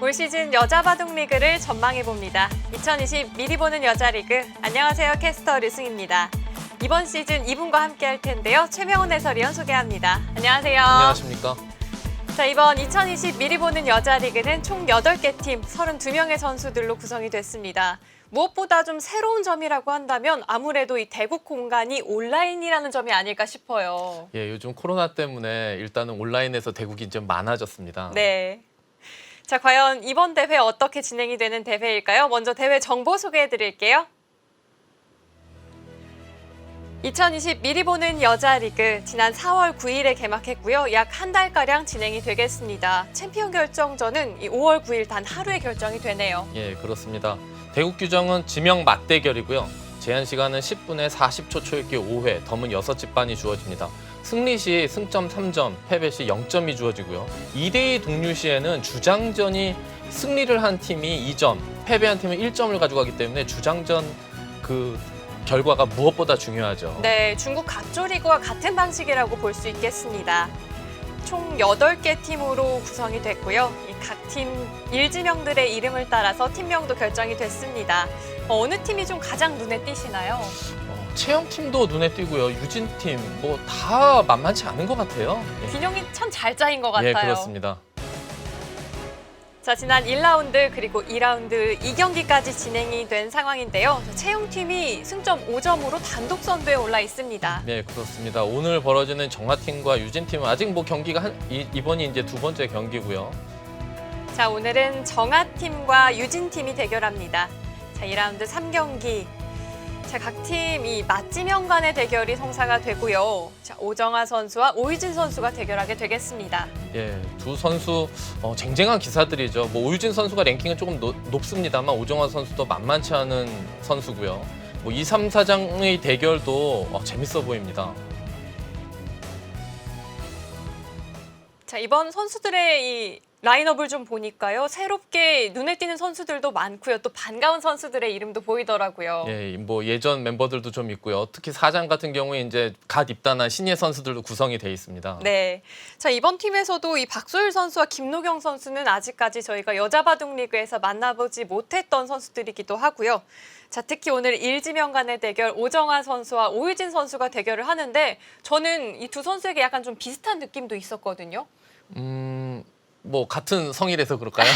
올 시즌 여자 바둑 리그를 전망해봅니다. 2020 미리 보는 여자 리그. 안녕하세요. 캐스터 류승입니다. 이번 시즌 이분과 함께 할 텐데요. 최명훈 해설위원 소개합니다. 안녕하세요. 안녕하십니까. 자, 이번 2020 미리 보는 여자 리그는 총 8개 팀 32명의 선수들로 구성이 됐습니다. 무엇보다 좀 새로운 점이라고 한다면 아무래도 이 대국 공간이 온라인이라는 점이 아닐까 싶어요. 예, 요즘 코로나 때문에 일단은 온라인에서 대국이 좀 많아졌습니다. 네. 자, 과연 이번 대회 어떻게 진행이 되는 대회일까요? 먼저 대회 정보 소개해 드릴게요. 2020 미리 보는 여자 리그 지난 4월 9일에 개막했고요. 약 한 달가량 진행이 되겠습니다. 챔피언 결정전은 5월 9일 단 하루에 결정이 되네요. 예, 그렇습니다. 대국 규정은 지명 맞대결이고요. 제한 시간은 10분에 40초 초읽기 5회, 덤은 6집반이 주어집니다. 승리 시 승점 3점, 패배 시 0점이 주어지고요. 2대2 동률 시에는 주장전이 승리를 한 팀이 2점, 패배한 팀은 1점을 가져가기 때문에 주장전 그 결과가 무엇보다 중요하죠. 네, 중국 각조 리그와 같은 방식이라고 볼 수 있겠습니다. 총 8개 팀으로 구성이 됐고요. 각 팀 일지명들의 이름을 따라서 팀명도 결정이 됐습니다. 어느 팀이 좀 가장 눈에 띄시나요? 채영팀도 눈에 띄고요. 유진팀 뭐 다 만만치 않은 것 같아요. 예. 균형이 참 잘 짜인 것 같아요. 예, 그렇습니다. 자, 지난 1라운드 그리고 2라운드 2경기까지 진행이 된 상황인데요. 채용팀이 승점 5점으로 단독 선두에 올라 있습니다. 네, 그렇습니다. 오늘 벌어지는 정화팀과 유진팀은 아직 뭐 경기가 이번이 이제 두 번째 경기고요. 자, 오늘은 정하팀과 유진팀이 대결합니다. 자, 2라운드 3경기. 자, 각 팀이 맞지명 간의 대결이 성사가 되고요. 자, 오정화 선수와 오유진 선수가 대결하게 되겠습니다. 예, 두 선수 쟁쟁한 기사들이죠. 뭐 오유진 선수가 랭킹은 조금 높습니다만 오정화 선수도 만만치 않은 선수고요. 뭐 2, 3, 4장의 대결도 재밌어 보입니다. 자, 이번 선수들의 이 라인업을 좀 보니까요. 새롭게 눈에 띄는 선수들도 많고요. 또 반가운 선수들의 이름도 보이더라고요. 예, 뭐 예전 멤버들도 좀 있고요. 특히 4장 같은 경우에 이제 갓 입단한 신예 선수들도 구성이 돼 있습니다. 네. 자, 이번 팀에서도 이 박소율 선수와 김노경 선수는 아직까지 저희가 여자 바둑 리그에서 만나보지 못했던 선수들이기도 하고요. 자, 특히 오늘 일지명 간의 대결 오정화 선수와 오유진 선수가 대결을 하는데 저는 이 두 선수에게 약간 좀 비슷한 느낌도 있었거든요. 뭐 같은 성이라서 그럴까요?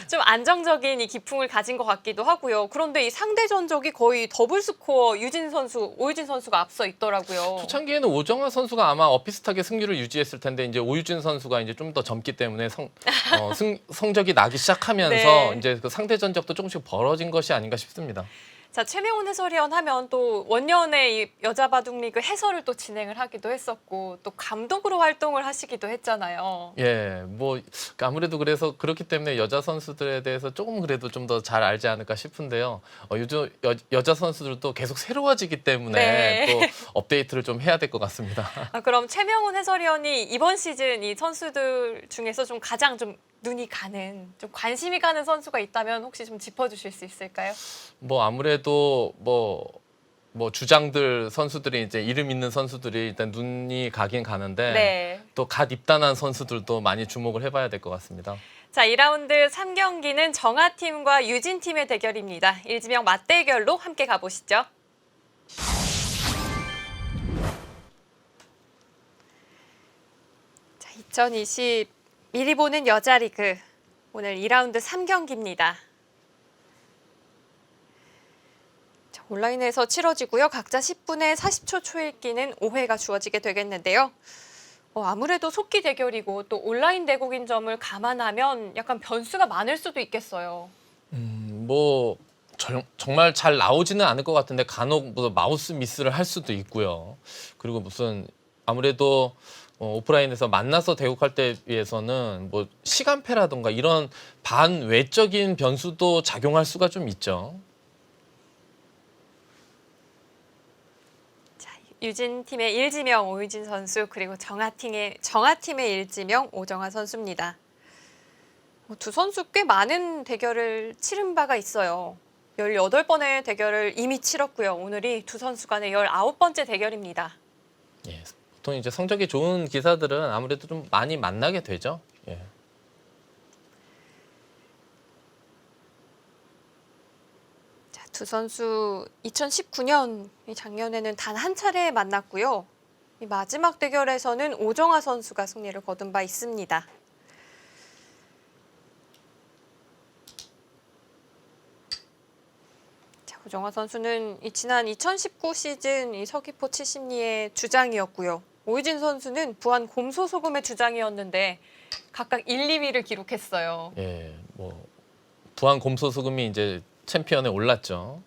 좀 안정적인 이 기풍을 가진 것 같기도 하고요. 그런데 이 상대 전적이 거의 더블 스코어 유진 선수, 오유진 선수가 앞서 있더라고요. 초창기에는 오정화 선수가 아마 비슷하게 승률을 유지했을 텐데 이제 오유진 선수가 이제 좀 더 젊기 때문에 성적이 나기 시작하면서 네. 이제 그 상대 전적도 조금씩 벌어진 것이 아닌가 싶습니다. 자, 최명훈 해설위원 하면 또 원년의 이 여자 바둑 리그 해설을 또 진행을 하기도 했었고 또 감독으로 활동을 하시기도 했잖아요. 예, 뭐 아무래도 그래서 그렇기 때문에 여자 선수들에 대해서 조금 그래도 좀 더 잘 알지 않을까 싶은데요. 요즘 여자 선수들도 계속 새로워지기 때문에 네. 또 업데이트를 좀 해야 될 것 같습니다. 그럼 최명훈 해설위원이 이번 시즌 이 선수들 중에서 좀 가장 좀 눈이 가는, 좀 관심이 가는 선수가 있다면 혹시 좀 짚어주실 수 있을까요? 뭐 아무래도 뭐 주장들 선수들이 이제 이름 있는 선수들이 일단 눈이 가긴 가는데 네. 또 갓 입단한 선수들도 많이 주목을 해봐야 될 것 같습니다. 자, 2라운드 3경기는 정하팀과 유진팀의 대결입니다. 일지명 맞대결로 함께 가보시죠. 자, 2020 미리 보는 여자 리그. 오늘 2라운드 3경기입니다. 자, 온라인에서 치러지고요. 각자 10분에 40초 초읽기는 5회가 주어지게 되겠는데요. 아무래도 속기 대결이고 또 온라인 대국인 점을 감안하면 약간 변수가 많을 수도 있겠어요. 뭐 정말 잘 나오지는 않을 것 같은데 간혹 뭐 마우스 미스를 할 수도 있고요. 그리고 무슨 아무래도 오프라인에서 만나서 대국할 때 비해서는 뭐 시간패라던가 이런 반외적인 변수도 작용할 수가 좀 있죠. 자, 유진팀의 일지명 오유진 선수 그리고 정하팀의 일지명 오정화 선수입니다. 두 선수 꽤 많은 대결을 치른 바가 있어요. 18번의 대결을 이미 치렀고요. 오늘이 두 선수 간의 19번째 대결입니다. 예, 보통 이제 성적이 좋은 기사들은 아무래도 좀 많이 만나게 되죠. 예. 두 선수 2019년 작년에는 단 한 차례 만났고요. 이 마지막 대결에서는 오정화 선수가 승리를 거둔 바 있습니다. 자, 오정화 선수는 지난 2019 시즌 이 서귀포 70리의 주장이었고요. 오유진 선수는 부안 곰소소금의 주장이었는데 각각 1, 2위를 기록했어요. 예, 뭐 부안 곰소소금이 이제 챔피언에 올랐죠.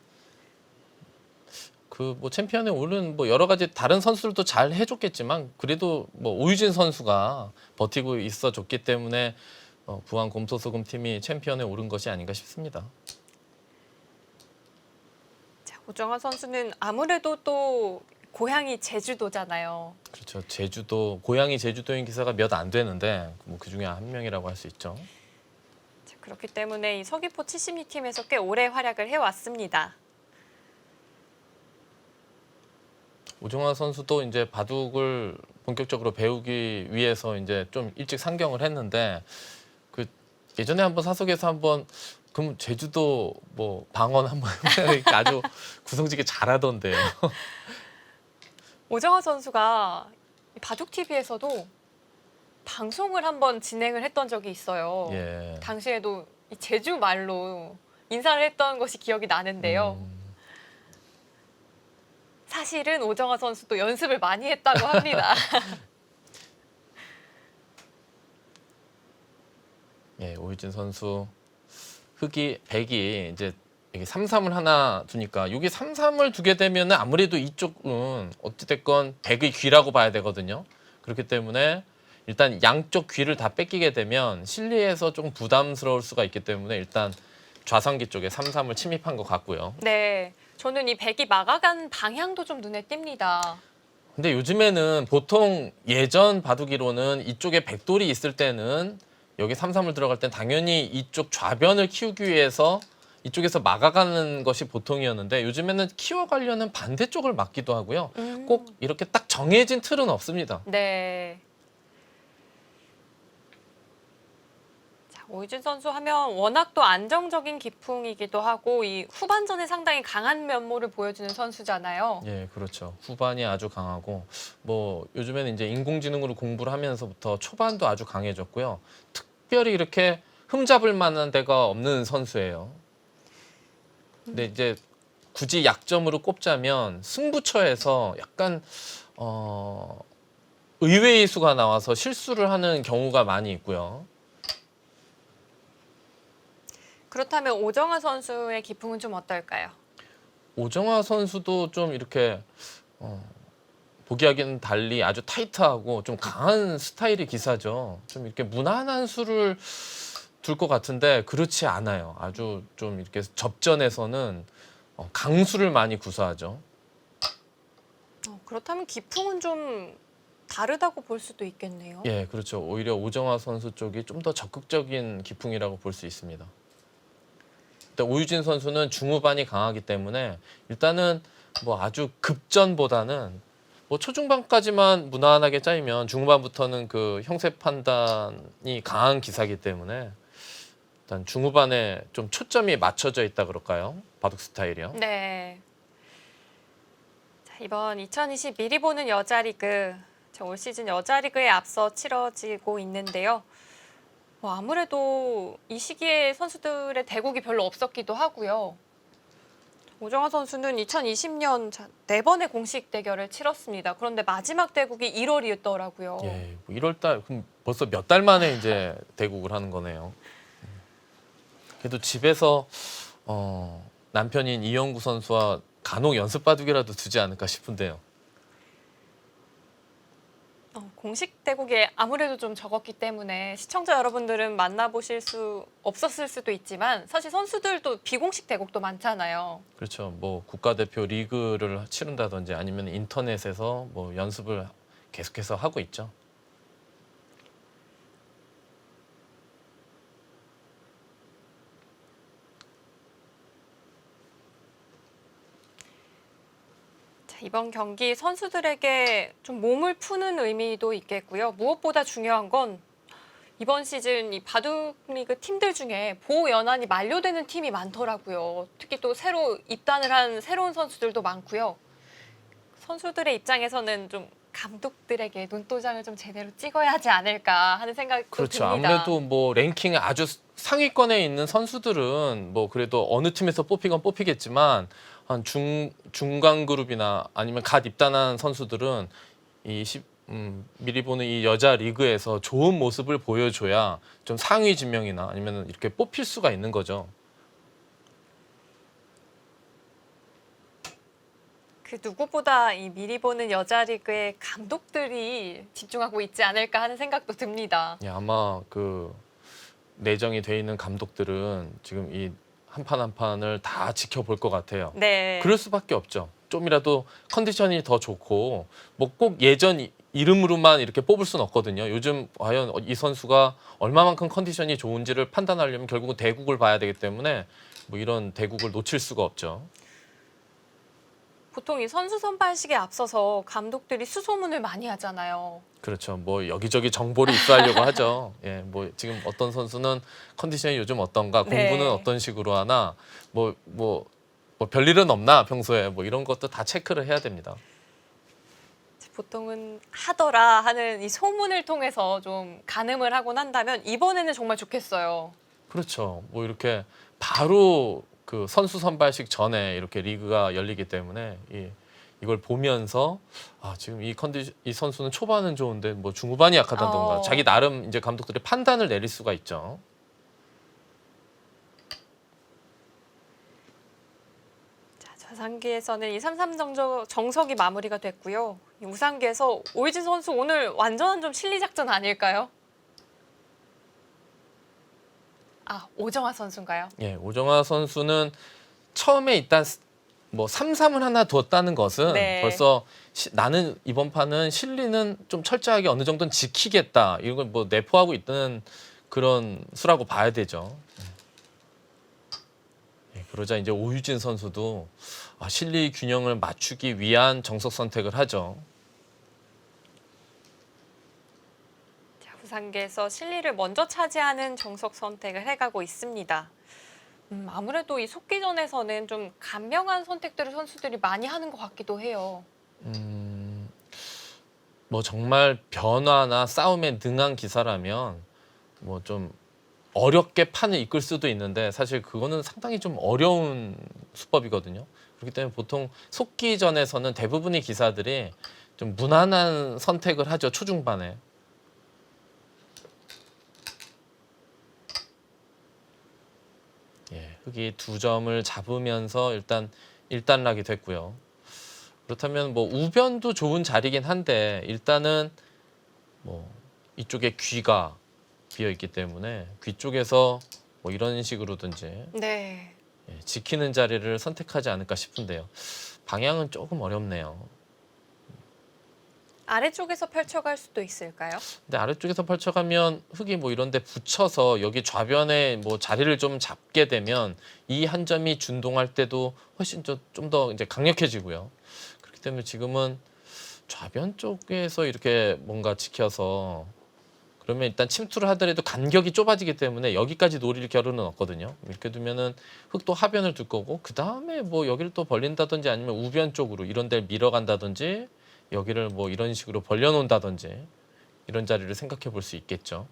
그 뭐 챔피언에 오른 뭐 여러 가지 다른 선수들도 잘 해줬겠지만 그래도 뭐 오유진 선수가 버티고 있어줬기 때문에 부안 곰소소금 팀이 챔피언에 오른 것이 아닌가 싶습니다. 자, 오정화 선수는 아무래도 또 고향이 제주도잖아요. 그렇죠. 제주도 고향이 제주도인 기사가 몇 안 되는데 뭐 그 중에 한 명이라고 할 수 있죠. 자, 그렇기 때문에 이 서귀포 70리 팀에서 꽤 오래 활약을 해왔습니다. 오정화 선수도 이제 바둑을 본격적으로 배우기 위해서 이제 좀 일찍 상경을 했는데 그 예전에 한번 사석에서 한번 그럼 제주도 뭐 방언 한번 해보니까 아주 구성지게 잘하던데요. 오정화 선수가 바둑 TV에서도 방송을 한번 진행을 했던 적이 있어요. 예. 당시에도 이 제주 말로 인사를 했던 것이 기억이 나는데요. 사실은 오정화 선수도 연습을 많이 했다고 합니다. 예, 오유진 선수 흑이 백이 이제 여기 3-3을 하나 두니까 여기 3-3을 두게 되면 아무래도 이쪽은 어찌됐건 백의 귀라고 봐야 되거든요. 그렇기 때문에 일단 양쪽 귀를 다 뺏기게 되면 실리에서 조금 부담스러울 수가 있기 때문에 일단 좌상기 쪽에 3-3을 침입한 것 같고요. 네, 저는 이 백이 막아간 방향도 좀 눈에 띕니다. 근데 요즘에는 보통 예전 바둑이로는 이쪽에 백돌이 있을 때는 여기 3-3을 들어갈 땐 당연히 이쪽 좌변을 키우기 위해서 이쪽에서 막아가는 것이 보통이었는데 요즘에는 키워가려는 반대쪽을 막기도 하고요. 꼭 이렇게 딱 정해진 틀은 없습니다. 네. 자, 오유진 선수 하면 워낙 또 안정적인 기풍이기도 하고 이 후반전에 상당히 강한 면모를 보여주는 선수잖아요. 예, 그렇죠. 후반이 아주 강하고 뭐 요즘에는 이제 인공지능으로 공부를 하면서부터 초반도 아주 강해졌고요. 특별히 이렇게 흠잡을 만한 데가 없는 선수예요. 근데 이제 굳이 약점으로 꼽자면 승부처에서 약간 의외의 수가 나와서 실수를 하는 경우가 많이 있고요. 그렇다면 오정화 선수의 기풍은 좀 어떨까요? 오정화 선수도 좀 이렇게 보기하기는 달리 아주 타이트하고 좀 강한 스타일의 기사죠. 좀 이렇게 무난한 수를 둘 것 같은데 그렇지 않아요. 아주 좀 이렇게 접전에서는 강수를 많이 구사하죠. 그렇다면 기풍은 좀 다르다고 볼 수도 있겠네요. 예, 그렇죠. 오히려 오정화 선수 쪽이 좀 더 적극적인 기풍이라고 볼 수 있습니다. 근데 오유진 선수는 중후반이 강하기 때문에 일단은 뭐 아주 급전보다는 뭐 초중반까지만 무난하게 짜이면 중후반부터는 그 형세 판단이 강한 기사이기 때문에 일단 중후반에 좀 초점이 맞춰져 있다 그럴까요? 바둑 스타일이요. 네. 자, 이번 2020 미리 보는 여자 리그, 올 시즌 여자 리그에 앞서 치러지고 있는데요. 뭐 아무래도 이 시기에 선수들의 대국이 별로 없었기도 하고요. 오정화 선수는 2020년 4번의 공식 대결을 치렀습니다. 그런데 마지막 대국이 1월이었더라고요. 예, 뭐 1월 달 그럼 벌써 몇 달 만에 이제 대국을 하는 거네요. 그래도 집에서 남편인 이영구 선수와 간혹 연습 바둑이라도 두지 않을까 싶은데요. 공식 대국이 아무래도 좀 적었기 때문에 시청자 여러분들은 만나보실 수 없었을 수도 있지만 사실 선수들도 비공식 대국도 많잖아요. 그렇죠. 뭐 국가대표 리그를 치른다든지 아니면 인터넷에서 뭐 연습을 계속해서 하고 있죠. 이번 경기 선수들에게 좀 몸을 푸는 의미도 있겠고요. 무엇보다 중요한 건 이번 시즌 이 바둑리그 팀들 중에 보호 연한이 만료되는 팀이 많더라고요. 특히 또 새로 입단을 한 새로운 선수들도 많고요. 선수들의 입장에서는 좀 감독들에게 눈도장을 좀 제대로 찍어야 하지 않을까 하는 생각도 그렇죠. 듭니다. 아무래도 뭐 랭킹에 아주 상위권에 있는 선수들은 뭐 그래도 어느 팀에서 뽑히건 뽑히겠지만 한 중간 그룹이나 아니면 갓 입단한 선수들은 미리 보는 이 여자 리그에서 좋은 모습을 보여줘야 좀 상위 지명이나 아니면 이렇게 뽑힐 수가 있는 거죠. 그 누구보다 이 미리 보는 여자 리그의 감독들이 집중하고 있지 않을까 하는 생각도 듭니다. 예, 아마 그 내정이 돼 있는 감독들은 지금 이 한 판 한 판을 다 지켜볼 것 같아요. 네. 그럴 수밖에 없죠. 좀이라도 컨디션이 더 좋고 뭐 꼭 예전 이름으로만 이렇게 뽑을 수는 없거든요. 요즘 과연 이 선수가 얼마만큼 컨디션이 좋은지를 판단하려면 결국은 대국을 봐야 되기 때문에 뭐 이런 대국을 놓칠 수가 없죠. 보통 이 선수 선발식에 앞서서 감독들이 수소문을 많이 하잖아요. 그렇죠. 뭐 여기저기 정보를 입수하려고 하죠. 예, 뭐 지금 어떤 선수는 컨디션이 요즘 어떤가, 네. 공부는 어떤 식으로 하나, 뭐 별일은 없나 평소에 뭐 이런 것도 다 체크를 해야 됩니다. 보통은 하더라 하는 이 소문을 통해서 좀 가늠을 하곤 한다면 이번에는 정말 좋겠어요. 그렇죠. 뭐 이렇게 바로 그 선수 선발식 전에 이렇게 리그가 열리기 때문에 이걸 보면서 지금 이 선수는 초반은 좋은데 뭐 중후반이 약하다던가 자기 나름 이제 감독들이 판단을 내릴 수가 있죠. 자, 저상기에서는 이 3-3 정석이 마무리가 됐고요. 이 우상기에서 오유진 선수 오늘 완전한 좀 실리 작전 아닐까요? 오정아 선수인가요? 예, 오정아 선수는 처음에 일단 뭐 3-3을 하나 뒀다는 것은 네. 벌써 나는 이번 판은 실리는 좀 철저하게 어느 정도는 지키겠다. 이런 걸 뭐 내포하고 있는 그런 수라고 봐야 되죠. 예, 그러자 이제 오유진 선수도 실리 균형을 맞추기 위한 정석 선택을 하죠. 우상기에서 실리를 먼저 차지하는 정석 선택을 해가고 있습니다. 아무래도 이 속기전에서는 좀 간명한 선택들을 선수들이 많이 하는 것 같기도 해요. 뭐 정말 변화나 싸움에 능한 기사라면 뭐 좀 어렵게 판을 이끌 수도 있는데 사실 그거는 상당히 좀 어려운 수법이거든요. 그렇기 때문에 보통 속기전에서는 대부분의 기사들이 좀 무난한 선택을 하죠. 초중반에. 예, 흑이 2점을 잡으면서 일단 1단락이 됐고요. 그렇다면 뭐 우변도 좋은 자리긴 한데 일단은 뭐 이쪽에 귀가 비어 있기 때문에 귀 쪽에서 뭐 이런 식으로든지 네. 지키는 자리를 선택하지 않을까 싶은데요. 방향은 조금 어렵네요. 아래쪽에서 펼쳐갈 수도 있을까요? 근데 아래쪽에서 펼쳐가면 흙이 뭐 이런 데 붙여서 여기 좌변에 뭐 자리를 좀 잡게 되면 이 한 점이 준동할 때도 훨씬 좀 더 이제 강력해지고요. 그렇기 때문에 지금은 좌변 쪽에서 이렇게 뭔가 지켜서 그러면 일단 침투를 하더라도 간격이 좁아지기 때문에 여기까지 노릴 겨루는 없거든요. 이렇게 두면은 흙도 하변을 둘 거고 그 다음에 뭐 여기를 또 벌린다든지 아니면 우변 쪽으로 이런 데를 밀어간다든지 여기를 뭐 이런 식으로 벌려놓는다든지 이런 자리를 생각해 볼 수 있겠죠.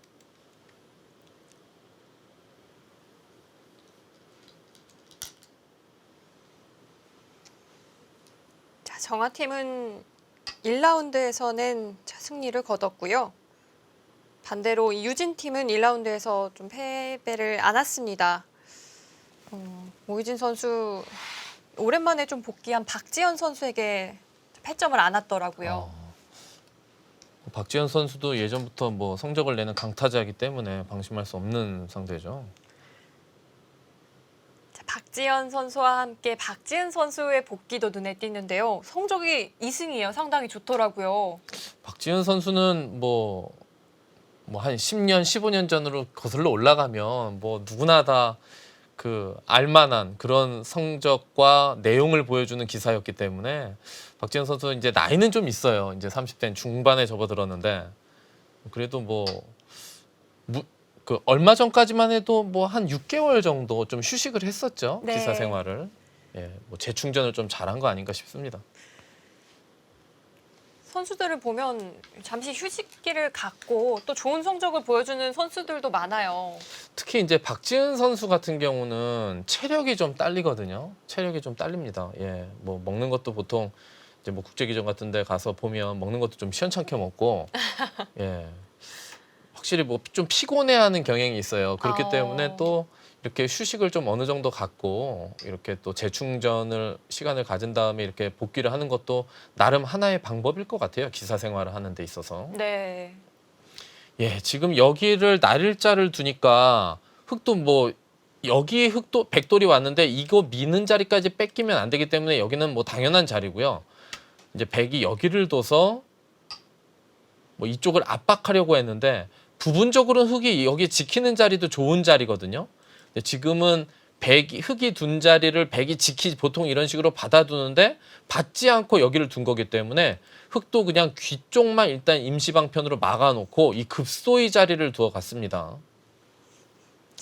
자, 정아팀은 1라운드에서는 승리를 거뒀고요. 반대로 이 유진팀은 1라운드에서 좀 패배를 안았습니다. 오유진 선수 오랜만에 좀 복귀한 박지현 선수에게 패점을 안았더라고요. 박지현 선수도 예전부터 뭐 성적을 내는 강타자이기 때문에 방심할 수 없는 상대죠. 자, 박지현 선수와 함께 박지은 선수의 복귀도 눈에 띄는데요. 성적이 2승이에요. 상당히 좋더라고요. 박지현 선수는 뭐 한 10년, 15년 전으로 거슬러 올라가면 뭐 누구나 다 그 알만한 그런 성적과 내용을 보여주는 기사였기 때문에 박지현 선수 이제 나이는 좀 있어요. 이제 30대 중반에 접어들었는데 그래도 뭐 그 얼마 전까지만 해도 뭐 한 6개월 정도 좀 휴식을 했었죠. 네. 기사 생활을. 예, 뭐 재충전을 좀 잘한 거 아닌가 싶습니다. 선수들을 보면 잠시 휴식기를 갖고 또 좋은 성적을 보여주는 선수들도 많아요. 특히 이제 박지은 선수 같은 경우는 체력이 좀 딸리거든요. 체력이 좀 딸립니다. 예, 뭐 먹는 것도 보통 이제 뭐 국제기전 같은 데 가서 보면 먹는 것도 좀 시원찮게 먹고, 예, 확실히 뭐 좀 피곤해하는 경향이 있어요. 그렇기 때문에 또 이렇게 휴식을 좀 어느 정도 갖고 이렇게 또 재충전을 시간을 가진 다음에 이렇게 복귀를 하는 것도 나름 하나의 방법일 것 같아요. 기사 생활을 하는 데 있어서. 네. 예, 지금 여기를 날일자를 두니까 흙도 뭐 여기 흙도 백돌이 왔는데 이거 미는 자리까지 뺏기면 안 되기 때문에 여기는 뭐 당연한 자리고요. 이제 백이 여기를 둬서 뭐 이쪽을 압박하려고 했는데 부분적으로는 흙이 여기 지키는 자리도 좋은 자리거든요. 근데 지금은 흙이 둔 자리를 백이 보통 이런 식으로 받아두는데 받지 않고 여기를 둔 거기 때문에 흙도 그냥 귀 쪽만 일단 임시방편으로 막아놓고 이 급소의 자리를 두어 갔습니다.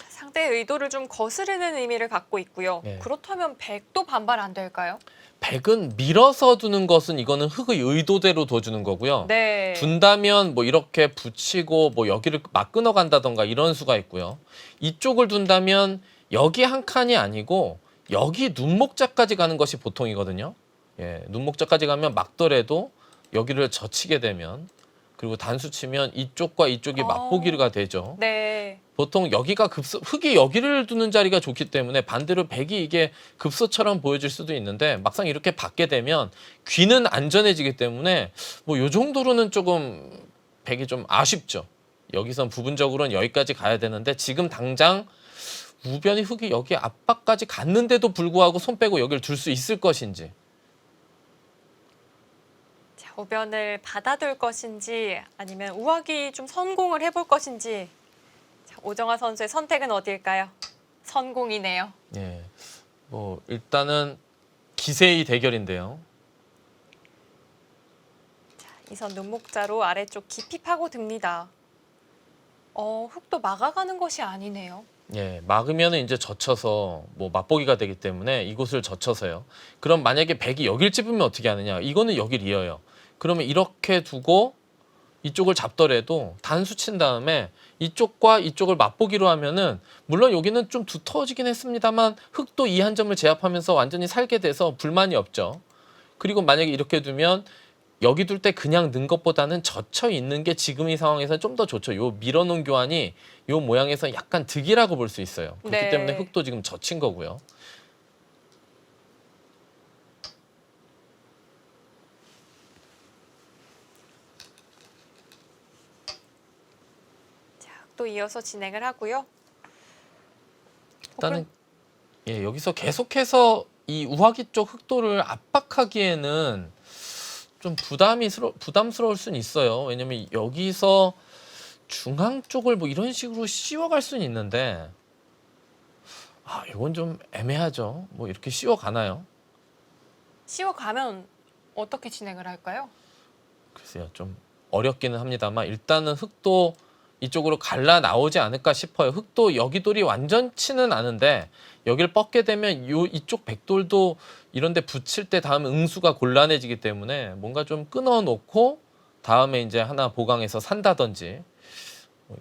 상대의 의도를 좀 거스르는 의미를 갖고 있고요. 네. 그렇다면 백도 반발 안 될까요? 백은 밀어서 두는 것은 이거는 흙의 의도대로 둬주는 거고요. 네. 둔다면 뭐 이렇게 붙이고 뭐 여기를 막 끊어간다던가 이런 수가 있고요. 이쪽을 둔다면 여기 한 칸이 아니고 여기 눈목자까지 가는 것이 보통이거든요. 예, 눈목자까지 가면 막더라도 여기를 젖히게 되면 그리고 단수 치면 이쪽과 이쪽이 맞보기가 되죠. 네. 보통 여기가 흙이 여기를 두는 자리가 좋기 때문에 반대로 백이 이게 급소처럼 보여질 수도 있는데 막상 이렇게 받게 되면 귀는 안전해지기 때문에 뭐 요 정도로는 조금 백이 좀 아쉽죠. 여기선 부분적으로는 여기까지 가야 되는데 지금 당장 우변이 흙이 여기 압박까지 갔는데도 불구하고 손 빼고 여기를 둘 수 있을 것인지. 자, 우변을 받아둘 것인지 아니면 우하기 좀 성공을 해볼 것인지. 자, 오정화 선수의 선택은 어딜까요? 선공이네요. 예, 뭐 일단은 기세의 대결인데요. 이선 눈목자로 아래쪽 깊이 파고듭니다. 흙도 막아가는 것이 아니네요. 예, 막으면 이제 젖혀서 뭐 맛보기가 되기 때문에 이곳을 젖혀서요. 그럼 만약에 백이 여길 찝으면 어떻게 하느냐? 이거는 여길 이어요. 그러면 이렇게 두고 이쪽을 잡더라도 단수 친 다음에 이쪽과 이쪽을 맛보기로 하면은 물론 여기는 좀 두터워지긴 했습니다만 흙도 이 한 점을 제압하면서 완전히 살게 돼서 불만이 없죠. 그리고 만약에 이렇게 두면 여기 둘 때 그냥 는 것보다는 젖혀 있는 게 지금 이 상황에서 좀 더 좋죠. 요 밀어놓은 교환이 요 모양에서 약간 득이라고 볼 수 있어요. 그렇기 네. 때문에 흙도 지금 젖힌 거고요. 자, 흙도 이어서 진행을 하고요. 일단은 예, 여기서 계속해서 이 우하기 쪽 흙도를 압박하기에는 좀 부담스러울 수는 있어요. 왜냐면 여기서 중앙 쪽을 뭐 이런 식으로 씌워갈 수는 있는데 이건 좀 애매하죠. 뭐 이렇게 씌워가나요? 씌워가면 어떻게 진행을 할까요? 글쎄요, 좀 어렵기는 합니다만 일단은 흙도 이쪽으로 갈라 나오지 않을까 싶어요. 흙도 여기 돌이 완전치는 않은데 여기를 뻗게 되면 이쪽 백돌도 이런 데 붙일 때 다음 응수가 곤란해지기 때문에 뭔가 좀 끊어놓고 다음에 이제 하나 보강해서 산다든지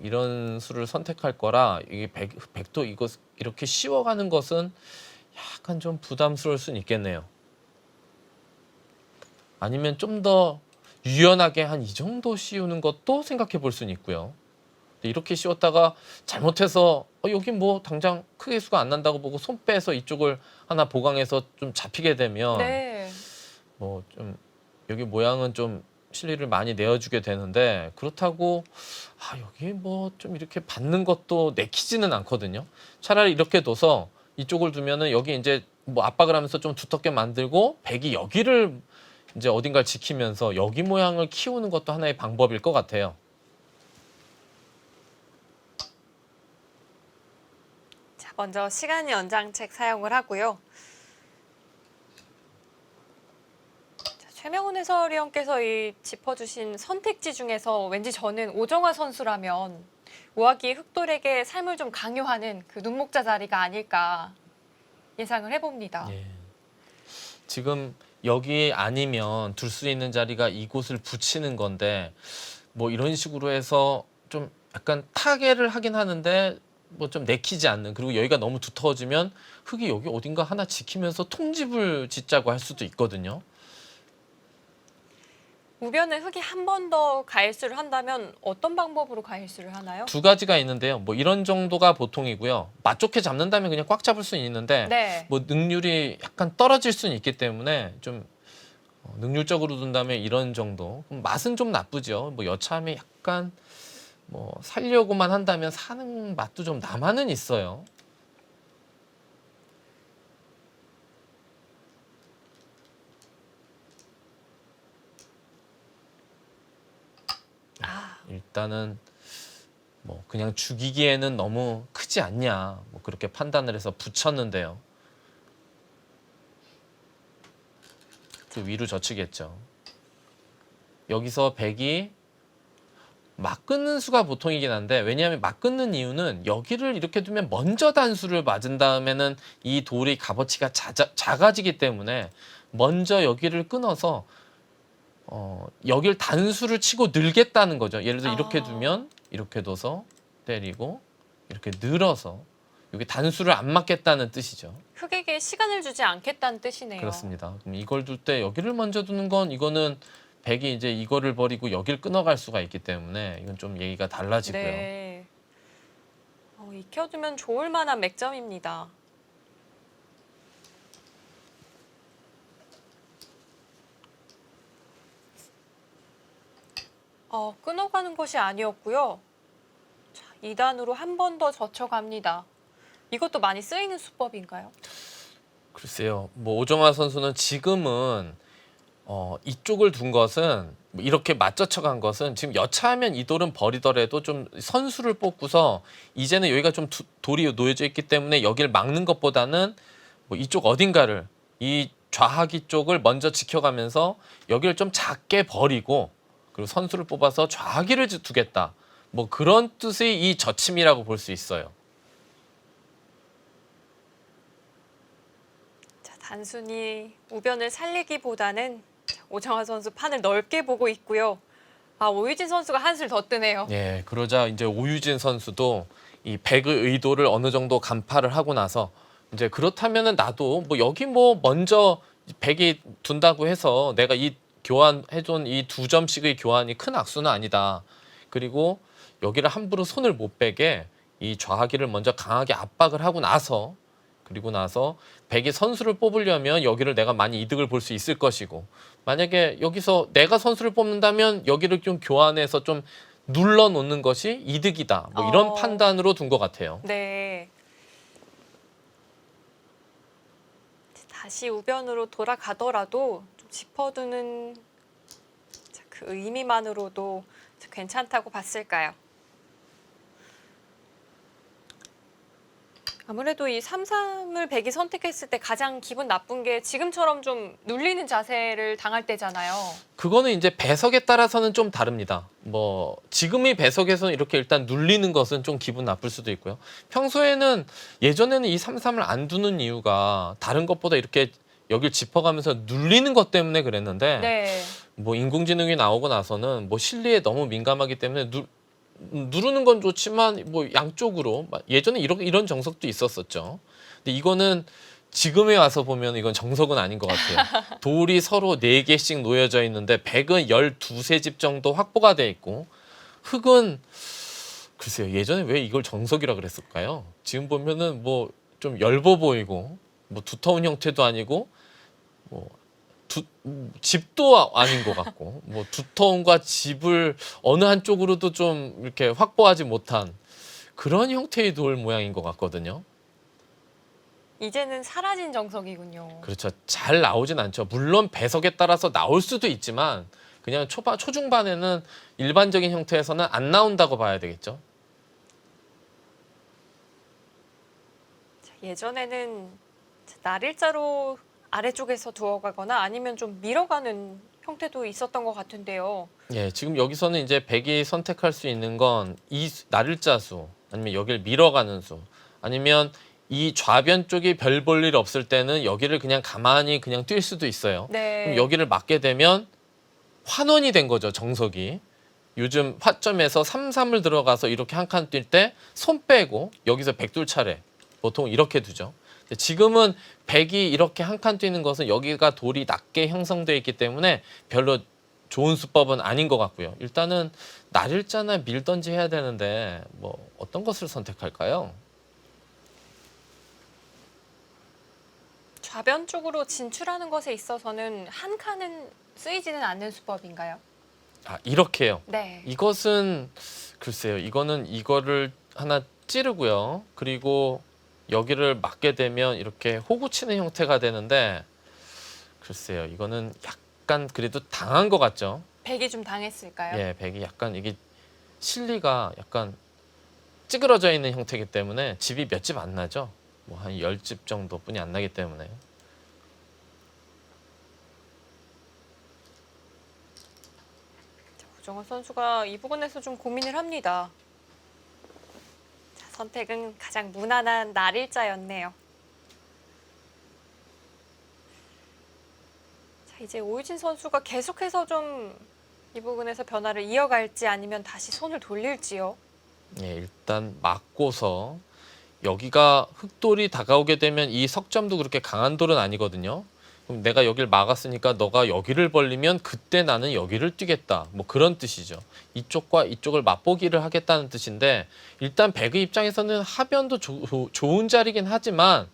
이런 수를 선택할 거라 이게 백도 이거 이렇게 씌워가는 것은 약간 좀 부담스러울 수는 있겠네요. 아니면 좀 더 유연하게 한 이 정도 씌우는 것도 생각해 볼 수는 있고요. 이렇게 씌웠다가 잘못해서 여기 뭐 당장 크게 수가 안 난다고 보고 손 빼서 이쪽을 하나 보강해서 좀 잡히게 되면 네. 뭐 좀 여기 모양은 좀 실리를 많이 내어주게 되는데 그렇다고 여기 뭐 좀 이렇게 받는 것도 내키지는 않거든요. 차라리 이렇게 둬서 이쪽을 두면은 여기 이제 뭐 압박을 하면서 좀 두텁게 만들고 백이 여기를 이제 어딘가를 지키면서 여기 모양을 키우는 것도 하나의 방법일 것 같아요. 자, 먼저 시간 연장책 사용을 하고요. 자, 최명훈 해설위원께서 이 짚어주신 선택지 중에서 왠지 저는 오정화 선수라면 우아기 흑돌에게 삶을 좀 강요하는 그 눈목자 자리가 아닐까 예상을 해봅니다. 예. 지금 여기 아니면 둘 수 있는 자리가 이곳을 붙이는 건데 뭐 이런 식으로 해서 좀 약간 타개를 하긴 하는데 뭐 좀 내키지 않는, 그리고 여기가 너무 두터워지면 흙이 여기 어딘가 하나 지키면서 통집을 짓자고 할 수도 있거든요. 우변은 흙이 한 번 더 가일수를 한다면 어떤 방법으로 가일수를 하나요? 두 가지가 있는데요. 뭐 이런 정도가 보통이고요. 맛좋게 잡는다면 그냥 꽉 잡을 수는 있는데 네. 뭐 능률이 약간 떨어질 수는 있기 때문에 좀 능률적으로 둔다면 이런 정도. 그럼 맛은 좀 나쁘죠. 뭐 여차하면 약간 뭐 살려고만 한다면 사는 맛도 좀 남아는 있어요. 일단은 뭐 그냥 죽이기에는 너무 크지 않냐, 뭐 그렇게 판단을 해서 붙였는데요. 그 위로 젖히겠죠. 여기서 백이 막 끊는 수가 보통이긴 한데, 왜냐하면 막 끊는 이유는 여기를 이렇게 두면 먼저 단수를 맞은 다음에는 이 돌이 값어치가 작아지기 때문에 먼저 여기를 끊어서 여길 단수를 치고 늘겠다는 거죠. 예를 들어 이렇게 두면 이렇게 둬서 때리고 이렇게 늘어서 여기 단수를 안 맞겠다는 뜻이죠. 흙에게 시간을 주지 않겠다는 뜻이네요. 그렇습니다. 그럼 이걸 둘 때 여기를 먼저 두는 건, 이거는 백이 이제 이거를 버리고 여길 끊어갈 수가 있기 때문에 이건 좀 얘기가 달라지고요. 네. 익혀두면 좋을 만한 맥점입니다. 끊어가는 것이 아니었고요. 자, 2단으로 한 번 더 젖혀갑니다. 이것도 많이 쓰이는 수법인가요? 글쎄요. 뭐 오정화 선수는 지금은 이쪽을 둔 것은, 뭐 이렇게 맞젖혀 간 것은, 지금 여차하면 이 돌은 버리더라도 좀 선수를 뽑고서 이제는 여기가 좀 돌이 놓여져 있기 때문에 여기를 막는 것보다는 뭐 이쪽 어딘가를, 이 좌하기 쪽을 먼저 지켜가면서 여기를 좀 작게 버리고 그리고 선수를 뽑아서 좌하기를 두겠다. 뭐 그런 뜻의 이 젖힘이라고 볼 수 있어요. 자, 단순히 우변을 살리기보다는 오정화 선수 판을 넓게 보고 있고요. 오유진 선수가 한술 더 뜨네요. 예, 그러자 이제 오유진 선수도 이 백의 의도를 어느 정도 간파를 하고 나서, 이제 그렇다면은 나도 뭐 여기 뭐 먼저 백이 둔다고 해서 내가 이 교환해준 이 2점씩의 교환이 큰 악수는 아니다. 그리고 여기를 함부로 손을 못 빼게 이 좌하기를 먼저 강하게 압박을 하고 나서, 그리고 나서 백이 선수를 뽑으려면 여기를 내가 많이 이득을 볼 수 있을 것이고, 만약에 여기서 내가 선수를 뽑는다면 여기를 좀 교환해서 좀 눌러 놓는 것이 이득이다. 뭐 이런 판단으로 둔 것 같아요. 네. 다시 우변으로 돌아가더라도 좀 짚어두는 그 의미만으로도 괜찮다고 봤을까요? 아무래도 이 3-3을 백이 선택했을 때 가장 기분 나쁜 게 지금처럼 좀 눌리는 자세를 당할 때잖아요. 그거는 이제 배석에 따라서는 좀 다릅니다. 뭐 지금의 배석에서는 이렇게 일단 눌리는 것은 좀 기분 나쁠 수도 있고요. 평소에는, 예전에는 이 3-3을 안 두는 이유가 다른 것보다 이렇게 여길 짚어가면서 눌리는 것 때문에 그랬는데, 네. 뭐 인공지능이 나오고 나서는 뭐 실리에 너무 민감하기 때문에 누르는 건 좋지만 뭐 양쪽으로, 예전에 이런 정석도 있었었죠. 근데 이거는 지금에 와서 보면 이건 정석은 아닌 것 같아요. 돌이 서로 4개씩 놓여져 있는데 백은 12집 정도 확보가 돼 있고, 흙은 글쎄요, 예전에 왜 이걸 정석이라 그랬을까요? 지금 보면은 뭐 좀 엷어 보이고 뭐 두터운 형태도 아니고 뭐 집도 아닌 것 같고, 뭐 두터움과 집을 어느 한쪽으로도 좀 이렇게 확보하지 못한 그런 형태의 돌 모양인 것 같거든요. 이제는 사라진 정석이군요. 그렇죠. 잘 나오진 않죠. 물론 배석에 따라서 나올 수도 있지만 그냥 초중반에는 일반적인 형태에서는 안 나온다고 봐야 되겠죠. 예전에는 날일자로 아래쪽에서 두어가거나 아니면 좀 밀어가는 형태도 있었던 것 같은데요. 예, 지금 여기서는 이제 백이 선택할 수 있는 건 이 날일자 수, 아니면 여기를 밀어가는 수, 아니면 이 좌변 쪽이 별 볼 일 없을 때는 여기를 그냥 가만히 그냥 뛸 수도 있어요. 네. 그럼 여기를 맞게 되면 환원이 된 거죠, 정석이. 요즘 화점에서 3-3을 들어가서 이렇게 한 칸 뛸 때 손 빼고 여기서 백돌 차례 보통 이렇게 두죠. 근데 지금은 백이 이렇게 한 칸 뛰는 것은 여기가 돌이 낮게 형성되어 있기 때문에 별로 좋은 수법은 아닌 것 같고요. 일단은 날일자나 밀던지 해야 되는데 뭐 어떤 것을 선택할까요? 좌변 쪽으로 진출하는 것에 있어서는 한 칸은 쓰이지는 않는 수법인가요? 아, 이렇게요. 네. 이것은 글쎄요. 이거는 이거를 하나 찌르고요. 그리고 여기를 맞게 되면 이렇게 호구 치는 형태가 되는데 글쎄요. 이거는 약간 그래도 당한 것 같죠. 백이 좀 당했을까요? 예, 백이 약간 이게 실리가 약간 찌그러져 있는 형태이기 때문에 집이 몇 집 안 나죠. 뭐 한 10집 정도뿐이 안 나기 때문에. 오정환 선수가 이 부분에서 좀 고민을 합니다. 자, 선택은 가장 무난한 날일자였네요. 자, 이제 오유진 선수가 계속해서 좀 이 부분에서 변화를 이어갈지 아니면 다시 손을 돌릴지요. 예, 일단 맞고서 여기가 흑돌이 다가오게 되면 이 석점도 그렇게 강한 돌은 아니거든요. 그럼 내가 여기를 막았으니까 너가 여기를 벌리면 그때 나는 여기를 뛰겠다. 뭐 그런 뜻이죠. 이쪽과 이쪽을 맛보기를 하겠다는 뜻인데 일단 백의 입장에서는 하변도 좋은 자리긴 하지만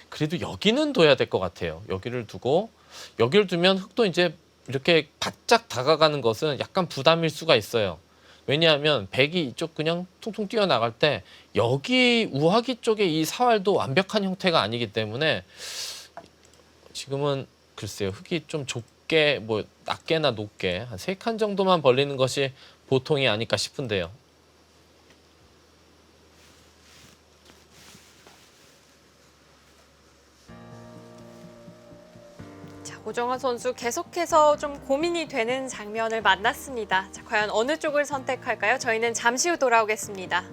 그래도 여기는 둬야 될 것 같아요. 여기를 두고 여기를 두면 흑도 이제 이렇게 바짝 다가가는 것은 약간 부담일 수가 있어요. 왜냐하면 백이 이쪽 그냥 퉁퉁 뛰어나갈 때 여기 우하기 쪽에 이 사활도 완벽한 형태가 아니기 때문에 지금은 글쎄요. 흙이 좀 좁게 뭐 낮게나 높게 한 3칸 정도만 벌리는 것이 보통이 아닐까 싶은데요. 자, 오정환 선수 계속해서 좀 고민이 되는 장면을 만났습니다. 자, 과연 어느 쪽을 선택할까요? 저희는 잠시 후 돌아오겠습니다.